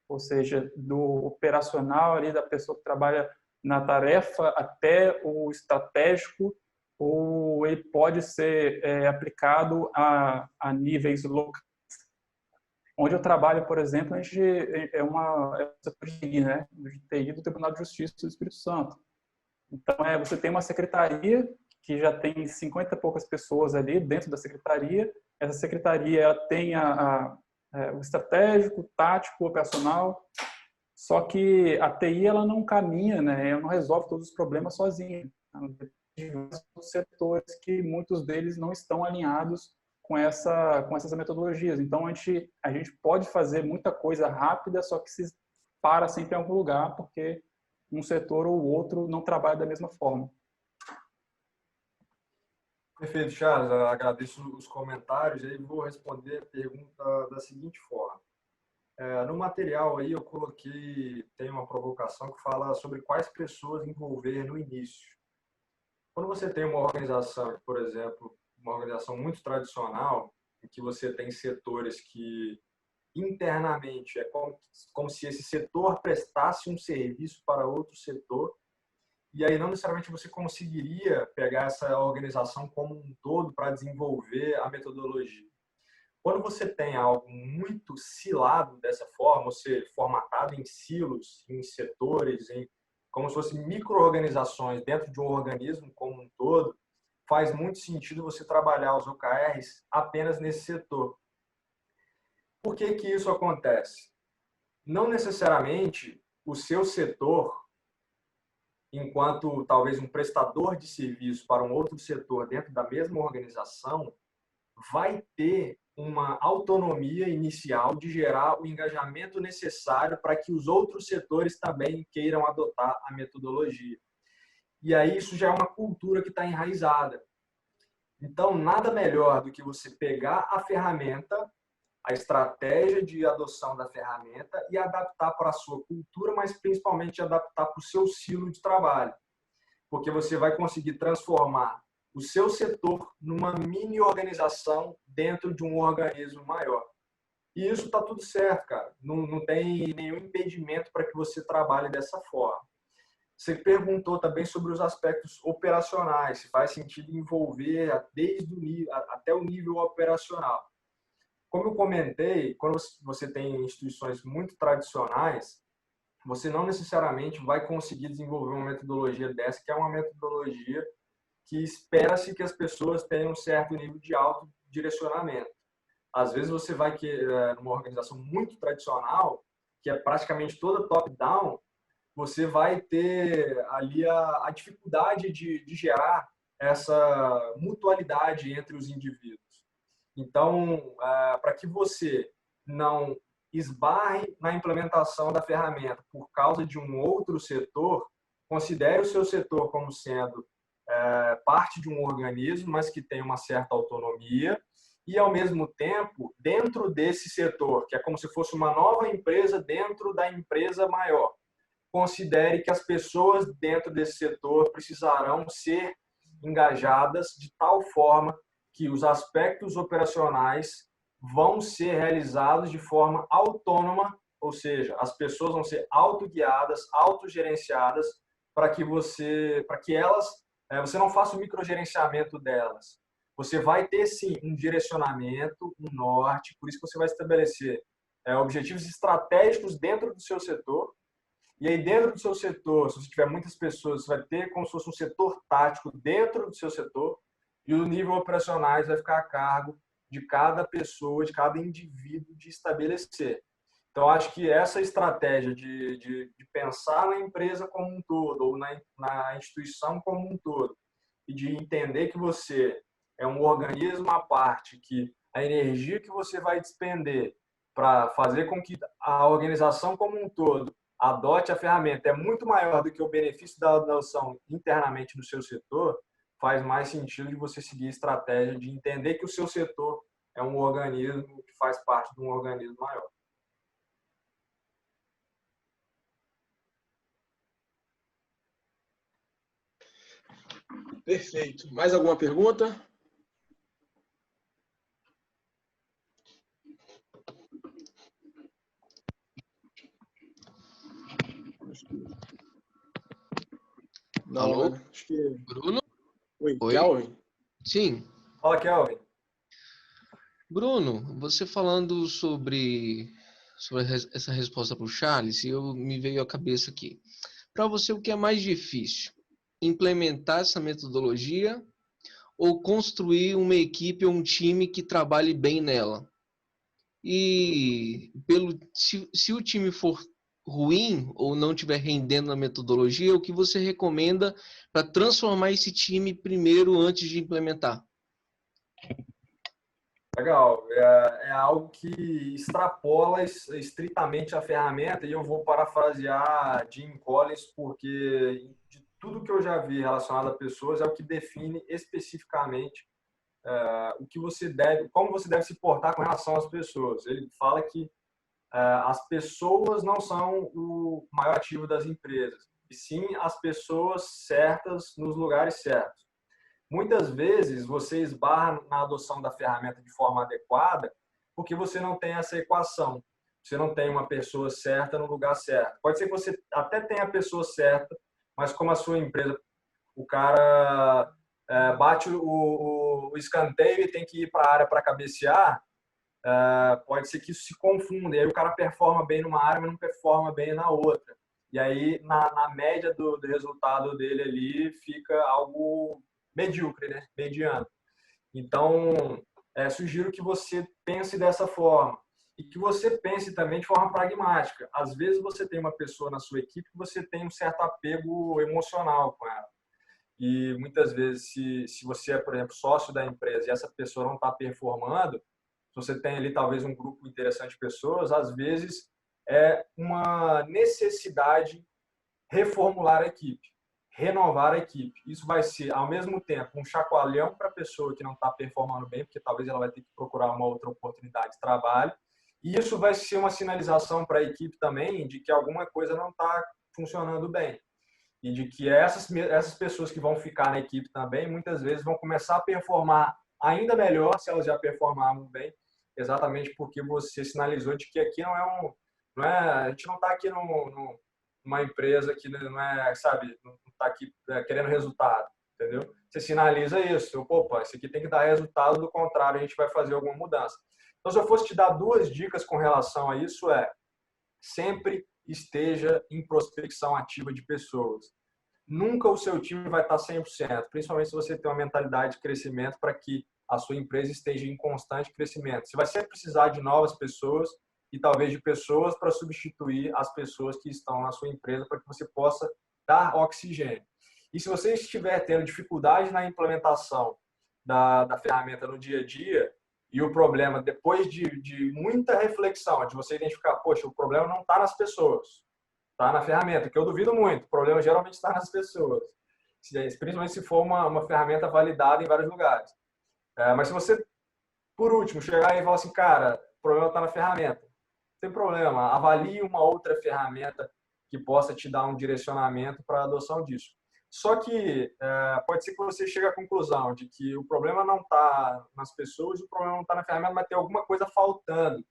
ou seja, do operacional ali da pessoa que trabalha na tarefa até o estratégico, ou ele pode ser aplicado a níveis locais? Onde eu trabalho, por exemplo, a gente é um setor de TI, né? De TI do Tribunal de Justiça do Espírito Santo. Então, você tem uma secretaria que já tem 50 e poucas pessoas ali dentro da secretaria. Essa secretaria ela tem o estratégico, o tático, o operacional. Só que a TI ela não caminha, né? Ela não resolve todos os problemas sozinha. Diversos setores que muitos deles não estão alinhados com essas metodologias. Então, a gente pode fazer muita coisa rápida, só que se para sempre em algum lugar, porque um setor ou outro não trabalha da mesma forma. Perfeito, Charles. Eu agradeço os comentários e vou responder a pergunta da seguinte forma. No material aí eu coloquei, tem uma provocação que fala sobre quais pessoas envolver no início. Quando você tem uma organização, por exemplo, uma organização muito tradicional, em que você tem setores que internamente é como se esse setor prestasse um serviço para outro setor, e aí não necessariamente você conseguiria pegar essa organização como um todo para desenvolver a metodologia. Quando você tem algo muito cilado dessa forma, ou seja, formatado em silos, em setores, como se fossem micro-organizações dentro de um organismo como um todo, faz muito sentido você trabalhar os OKRs apenas nesse setor. Por que que isso acontece? Não necessariamente o seu setor, enquanto talvez um prestador de serviço para um outro setor dentro da mesma organização, vai ter uma autonomia inicial de gerar o engajamento necessário para que os outros setores também queiram adotar a metodologia. E aí isso já é uma cultura que está enraizada. Então, nada melhor do que você pegar a ferramenta, a estratégia de adoção da ferramenta e adaptar para a sua cultura, mas principalmente adaptar para o seu silo de trabalho. Porque você vai conseguir transformar o seu setor numa mini organização dentro de um organismo maior. E isso está tudo certo, cara. Não tem nenhum impedimento para que você trabalhe dessa forma. Você perguntou também sobre os aspectos operacionais, se faz sentido envolver desde o nível, até o nível operacional. Como eu comentei, quando você tem instituições muito tradicionais, você não necessariamente vai conseguir desenvolver uma metodologia dessa, que é uma metodologia que espera-se que as pessoas tenham um certo nível de autodirecionamento. Às vezes você vai numa organização muito tradicional, que é praticamente toda top-down, você vai ter ali a dificuldade de gerar essa mutualidade entre os indivíduos. Então, para que você não esbarre na implementação da ferramenta por causa de um outro setor, considere o seu setor como sendo parte de um organismo, mas que tem uma certa autonomia, e, ao mesmo tempo, dentro desse setor, que é como se fosse uma nova empresa dentro da empresa maior, considere que as pessoas dentro desse setor precisarão ser engajadas de tal forma que os aspectos operacionais vão ser realizados de forma autônoma, ou seja, as pessoas vão ser autoguiadas, autogerenciadas, para que você não faça o microgerenciamento delas. Você vai ter, sim, um direcionamento, um norte, por isso que você vai estabelecer objetivos estratégicos dentro do seu setor. E aí, dentro do seu setor, se você tiver muitas pessoas, você vai ter como se fosse um setor tático dentro do seu setor, e o nível operacionais vai ficar a cargo de cada pessoa, de cada indivíduo de estabelecer. Então, acho que essa estratégia de pensar na empresa como um todo, ou na instituição como um todo, e de entender que você é um organismo à parte, que a energia que você vai despender para fazer com que a organização como um todo adote a ferramenta é muito maior do que o benefício da adoção internamente no seu setor, faz mais sentido de você seguir a estratégia de entender que o seu setor é um organismo que faz parte de um organismo maior. Perfeito. Mais alguma pergunta? Não, Alô? né? Acho que... Bruno? Oi, Oi? Kelvin? Sim. Fala, Kelvin. Bruno, você falando sobre essa resposta para o Charles, me veio à cabeça aqui. Para você, o que é mais difícil? Implementar essa metodologia ou construir uma equipe ou um time que trabalhe bem nela? E se o time for ruim ou não estiver rendendo na metodologia, o que você recomenda para transformar esse time primeiro antes de implementar? Legal. É algo que extrapola estritamente a ferramenta, e eu vou parafrasear Jim Collins, porque de tudo que eu já vi relacionado a pessoas é o que define especificamente o que como você deve se portar com relação às pessoas. Ele fala que as pessoas não são o maior ativo das empresas, e sim as pessoas certas nos lugares certos. Muitas vezes você esbarra na adoção da ferramenta de forma adequada porque você não tem essa equação. Você não tem uma pessoa certa no lugar certo. Pode ser que você até tenha a pessoa certa, mas como a sua empresa, o cara bate o escanteio e tem que ir para a área para cabecear, pode ser que isso se confunda. E aí o cara performa bem numa área, mas não performa bem na outra. E aí, na média do resultado dele ali, fica algo medíocre, né? Mediano. Então, sugiro que você pense dessa forma e que você pense também de forma pragmática. Às vezes você tem uma pessoa na sua equipe que você tem um certo apego emocional com ela. E muitas vezes, se você é, por exemplo, sócio da empresa e essa pessoa não está performando, se você tem ali talvez um grupo interessante de pessoas, às vezes é uma necessidade reformular a equipe, renovar a equipe. Isso vai ser, ao mesmo tempo, um chacoalhão para a pessoa que não está performando bem, porque talvez ela vai ter que procurar uma outra oportunidade de trabalho. E isso vai ser uma sinalização para a equipe também de que alguma coisa não está funcionando bem. E de que essas pessoas que vão ficar na equipe também, muitas vezes vão começar a performar ainda melhor se elas já performavam bem, exatamente porque você sinalizou de que aqui a gente não está aqui uma empresa que não é, sabe, não está aqui querendo resultado, entendeu? Você sinaliza isso, opa, isso aqui tem que dar resultado, do contrário, a gente vai fazer alguma mudança. Então, se eu fosse te dar 2 dicas com relação a isso, sempre esteja em prospecção ativa de pessoas. Nunca o seu time vai estar 100%, principalmente se você tem uma mentalidade de crescimento para que a sua empresa esteja em constante crescimento. Você vai sempre precisar de novas pessoas e talvez de pessoas para substituir as pessoas que estão na sua empresa para que você possa dar oxigênio. E se você estiver tendo dificuldade na implementação da ferramenta no dia a dia, e o problema, depois de muita reflexão, de você identificar, poxa, o problema não está nas pessoas, está na ferramenta, que eu duvido muito, o problema geralmente está nas pessoas, principalmente se for uma ferramenta validada em vários lugares. Mas se você, por último, chegar e falar assim, cara, o problema está na ferramenta, não tem problema, avalie uma outra ferramenta que possa te dar um direcionamento para a adoção disso. Só que pode ser que você chegue à conclusão de que o problema não está nas pessoas, o problema não está na ferramenta, mas tem alguma coisa faltando.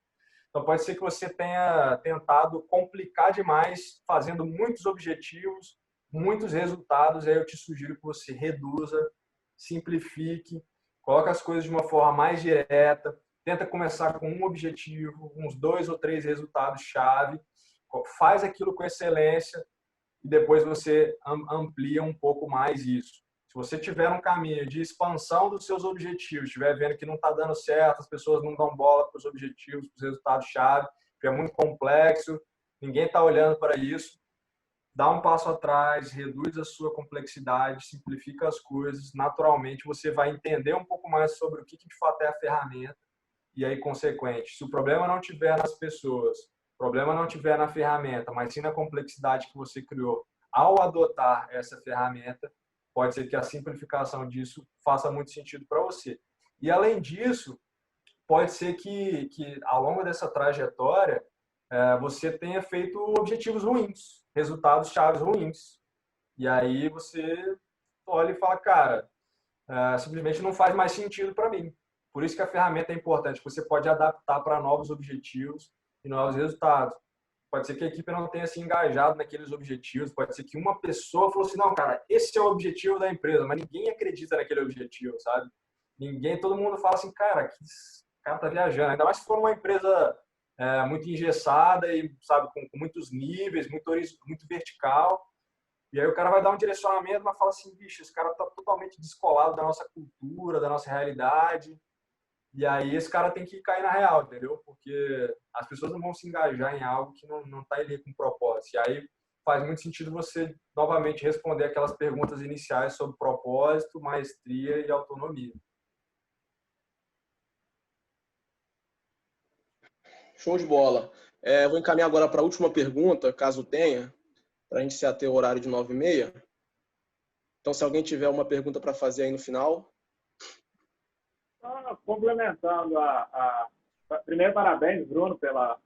Então, pode ser que você tenha tentado complicar demais, fazendo muitos objetivos, muitos resultados, e aí eu te sugiro que você reduza, simplifique, coloque as coisas de uma forma mais direta, tenta começar com um objetivo, uns 2 ou 3 resultados-chave, faz aquilo com excelência, e depois você amplia um pouco mais isso. Se você tiver um caminho de expansão dos seus objetivos, estiver vendo que não está dando certo, as pessoas não dão bola para os objetivos, para os resultados-chave, que é muito complexo, ninguém está olhando para isso, dá um passo atrás, reduz a sua complexidade, simplifica as coisas, naturalmente você vai entender um pouco mais sobre o que de fato é a ferramenta, e aí, consequente, se o problema não estiver nas pessoas, o problema não estiver na ferramenta, mas sim na complexidade que você criou ao adotar essa ferramenta, pode ser que a simplificação disso faça muito sentido para você. E, além disso, pode ser que ao longo dessa trajetória, você tenha feito objetivos ruins, resultados chaves ruins. E aí você olha e fala, cara, simplesmente não faz mais sentido para mim. Por isso que a ferramenta é importante, você pode adaptar para novos objetivos e novos resultados. Pode ser que a equipe não tenha se engajado naqueles objetivos, pode ser que uma pessoa falou assim, não, cara, esse é o objetivo da empresa, mas ninguém acredita naquele objetivo, sabe? Todo mundo fala assim, cara, que cara tá viajando. Ainda mais se for uma empresa muito engessada e, sabe, com muitos níveis, muito vertical. E aí o cara vai dar um direcionamento, mas fala assim, bicho, esse cara tá totalmente descolado da nossa cultura, da nossa realidade. E aí esse cara tem que cair na real, entendeu? Porque as pessoas não vão se engajar em algo que não está ali com propósito. E aí faz muito sentido você novamente responder aquelas perguntas iniciais sobre propósito, maestria e autonomia. Show de bola. Vou encaminhar agora para a última pergunta, caso tenha, para a gente se ater ao horário de 9h30. Então, se alguém tiver uma pergunta para fazer aí no final. Complementando primeiro, parabéns, Bruno, pela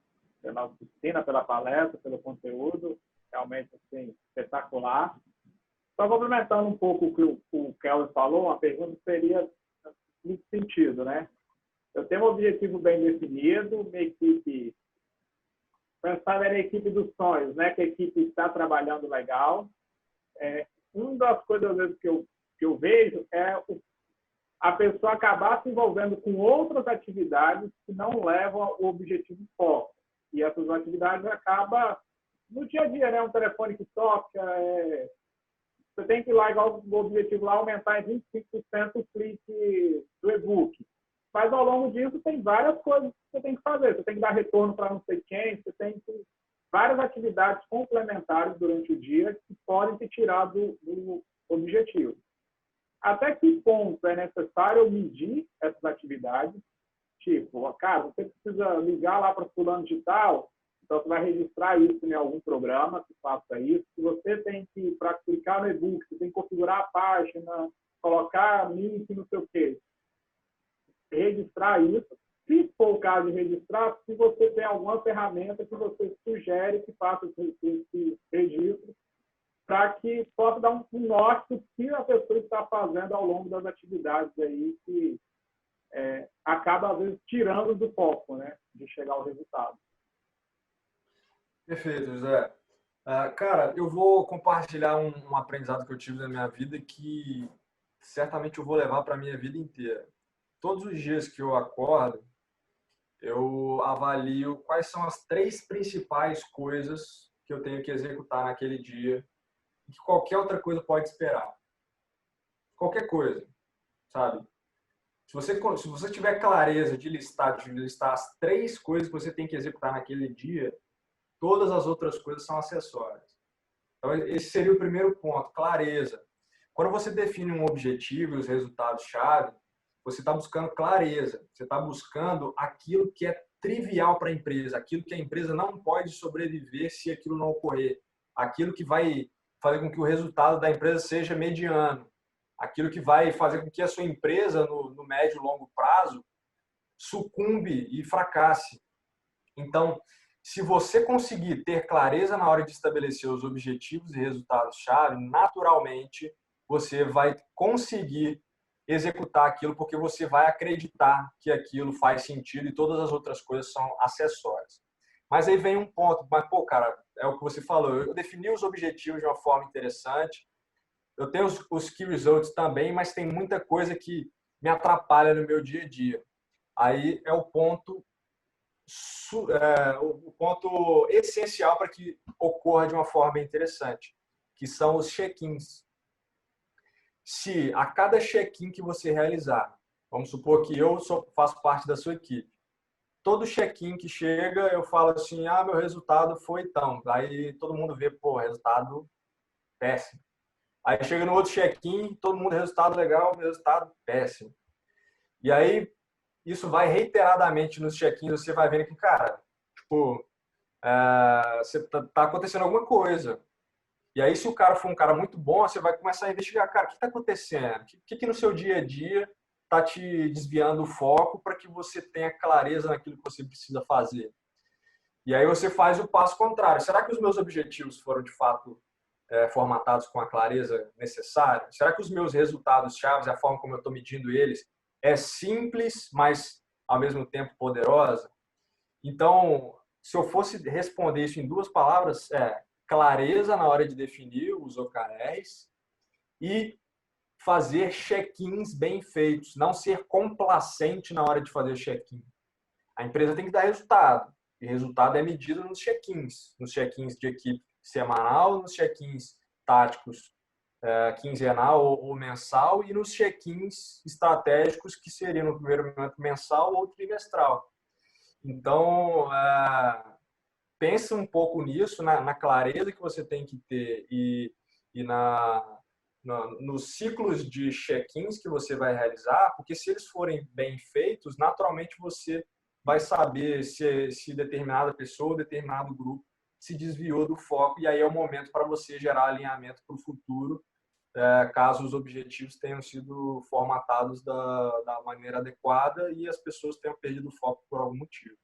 oficina, pela palestra, pelo conteúdo, realmente assim, espetacular. Só complementando um pouco o que o Kelvin falou, uma pergunta seria nesse sentido, né? Eu tenho um objetivo bem definido, minha equipe, pensar na equipe dos sonhos, né? Que a equipe está trabalhando legal. Uma das coisas, às vezes, que eu vejo é a pessoa acabar se envolvendo com outras atividades que não levam ao objetivo foco. E essas atividades acabam no dia a dia, né? Um telefone que toca, você tem que ir lá, igual o objetivo lá, aumentar em 25% o clique do e-book. Mas, ao longo disso, tem várias coisas que você tem que fazer. Você tem que dar retorno para não sei quem, você tem que... várias atividades complementares durante o dia que podem te tirar do objetivo. Até que ponto é necessário eu medir essas atividades? Tipo, cara, você precisa ligar lá para fulano de tal, então você vai registrar isso em algum programa que faça isso. Se você tem que, para clicar no e-book, você tem que configurar a página, colocar link, não sei o quê. Registrar isso. Se for o caso de registrar, se você tem alguma ferramenta que você sugere que faça esse registro, para que possa dar um norte do que a pessoa está fazendo ao longo das atividades aí, que acaba, às vezes, tirando do foco, né, de chegar ao resultado. Perfeito, José. Cara, eu vou compartilhar um aprendizado que eu tive na minha vida que certamente eu vou levar para a minha vida inteira. Todos os dias que eu acordo, eu avalio quais são as 3 principais coisas que eu tenho que executar naquele dia e que qualquer outra coisa pode esperar. Qualquer coisa, sabe? Se você tiver clareza de listar as 3 coisas que você tem que executar naquele dia, todas as outras coisas são acessórias. Então, esse seria o primeiro ponto, clareza. Quando você define um objetivo e os resultados-chave, você está buscando clareza, você está buscando aquilo que é trivial para a empresa, aquilo que a empresa não pode sobreviver se aquilo não ocorrer, aquilo que vai fazer com que o resultado da empresa seja mediano, aquilo que vai fazer com que a sua empresa, no médio e longo prazo, sucumbe e fracasse. Então, se você conseguir ter clareza na hora de estabelecer os objetivos e resultados-chave, naturalmente você vai conseguir executar aquilo porque você vai acreditar que aquilo faz sentido e todas as outras coisas são acessórias. Mas aí vem um ponto, mas pô, cara, é o que você falou, eu defini os objetivos de uma forma interessante, eu tenho os key results também, mas tem muita coisa que me atrapalha no meu dia a dia. Aí é o ponto essencial para que ocorra de uma forma interessante, que são os check-ins. Se a cada check-in que você realizar, vamos supor que eu faço parte da sua equipe, todo check-in que chega, eu falo assim, meu resultado foi tão. Aí todo mundo vê, pô, resultado péssimo. Aí chega no outro check-in, todo mundo, resultado legal, resultado péssimo. E aí, isso vai reiteradamente nos check-ins, você vai vendo que, cara, tipo, tá acontecendo alguma coisa. E aí, se o cara for um cara muito bom, você vai começar a investigar, cara, o que está acontecendo? O que no seu dia a dia está te desviando o foco para que você tenha clareza naquilo que você precisa fazer? E aí você faz o passo contrário. Será que os meus objetivos foram, de fato, formatados com a clareza necessária? Será que os meus resultados-chave, a forma como eu estou medindo eles, é simples, mas, ao mesmo tempo, poderosa? Então, se eu fosse responder isso em 2 palavras, clareza na hora de definir os OKRs e fazer check-ins bem feitos, não ser complacente na hora de fazer check-in. A empresa tem que dar resultado, e resultado é medido nos check-ins de equipe semanal, nos check-ins táticos quinzenal ou mensal e nos check-ins estratégicos que seriam no primeiro momento mensal ou trimestral. Então, pensa um pouco nisso, na clareza que você tem que ter e nos ciclos de check-ins que você vai realizar, porque se eles forem bem feitos, naturalmente você vai saber se determinada pessoa, determinado grupo se desviou do foco, e aí é o momento para você gerar alinhamento para o futuro, caso os objetivos tenham sido formatados da maneira adequada e as pessoas tenham perdido o foco por algum motivo.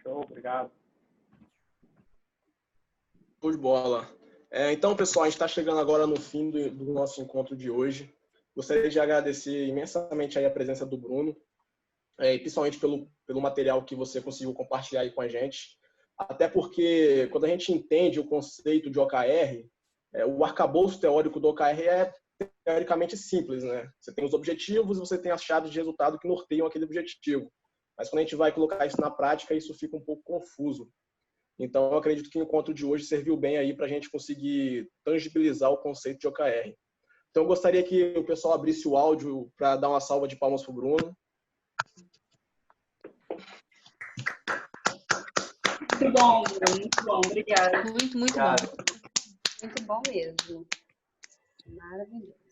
Show, obrigado. Show de bola. Então, pessoal, a gente está chegando agora no fim do nosso encontro de hoje. Gostaria de agradecer imensamente aí a presença do Bruno, e principalmente pelo material que você conseguiu compartilhar aí com a gente. Até porque, quando a gente entende o conceito de OKR, o arcabouço teórico do OKR é teoricamente simples, né? Você tem os objetivos e você tem as chaves de resultado que norteiam aquele objetivo. Mas quando a gente vai colocar isso na prática, isso fica um pouco confuso. Então, eu acredito que o encontro de hoje serviu bem aí para a gente conseguir tangibilizar o conceito de OKR. Então, eu gostaria que o pessoal abrisse o áudio para dar uma salva de palmas para o Bruno. Muito bom, Bruno. Muito bom. Obrigada. Muito bom. Muito bom mesmo. Maravilhoso.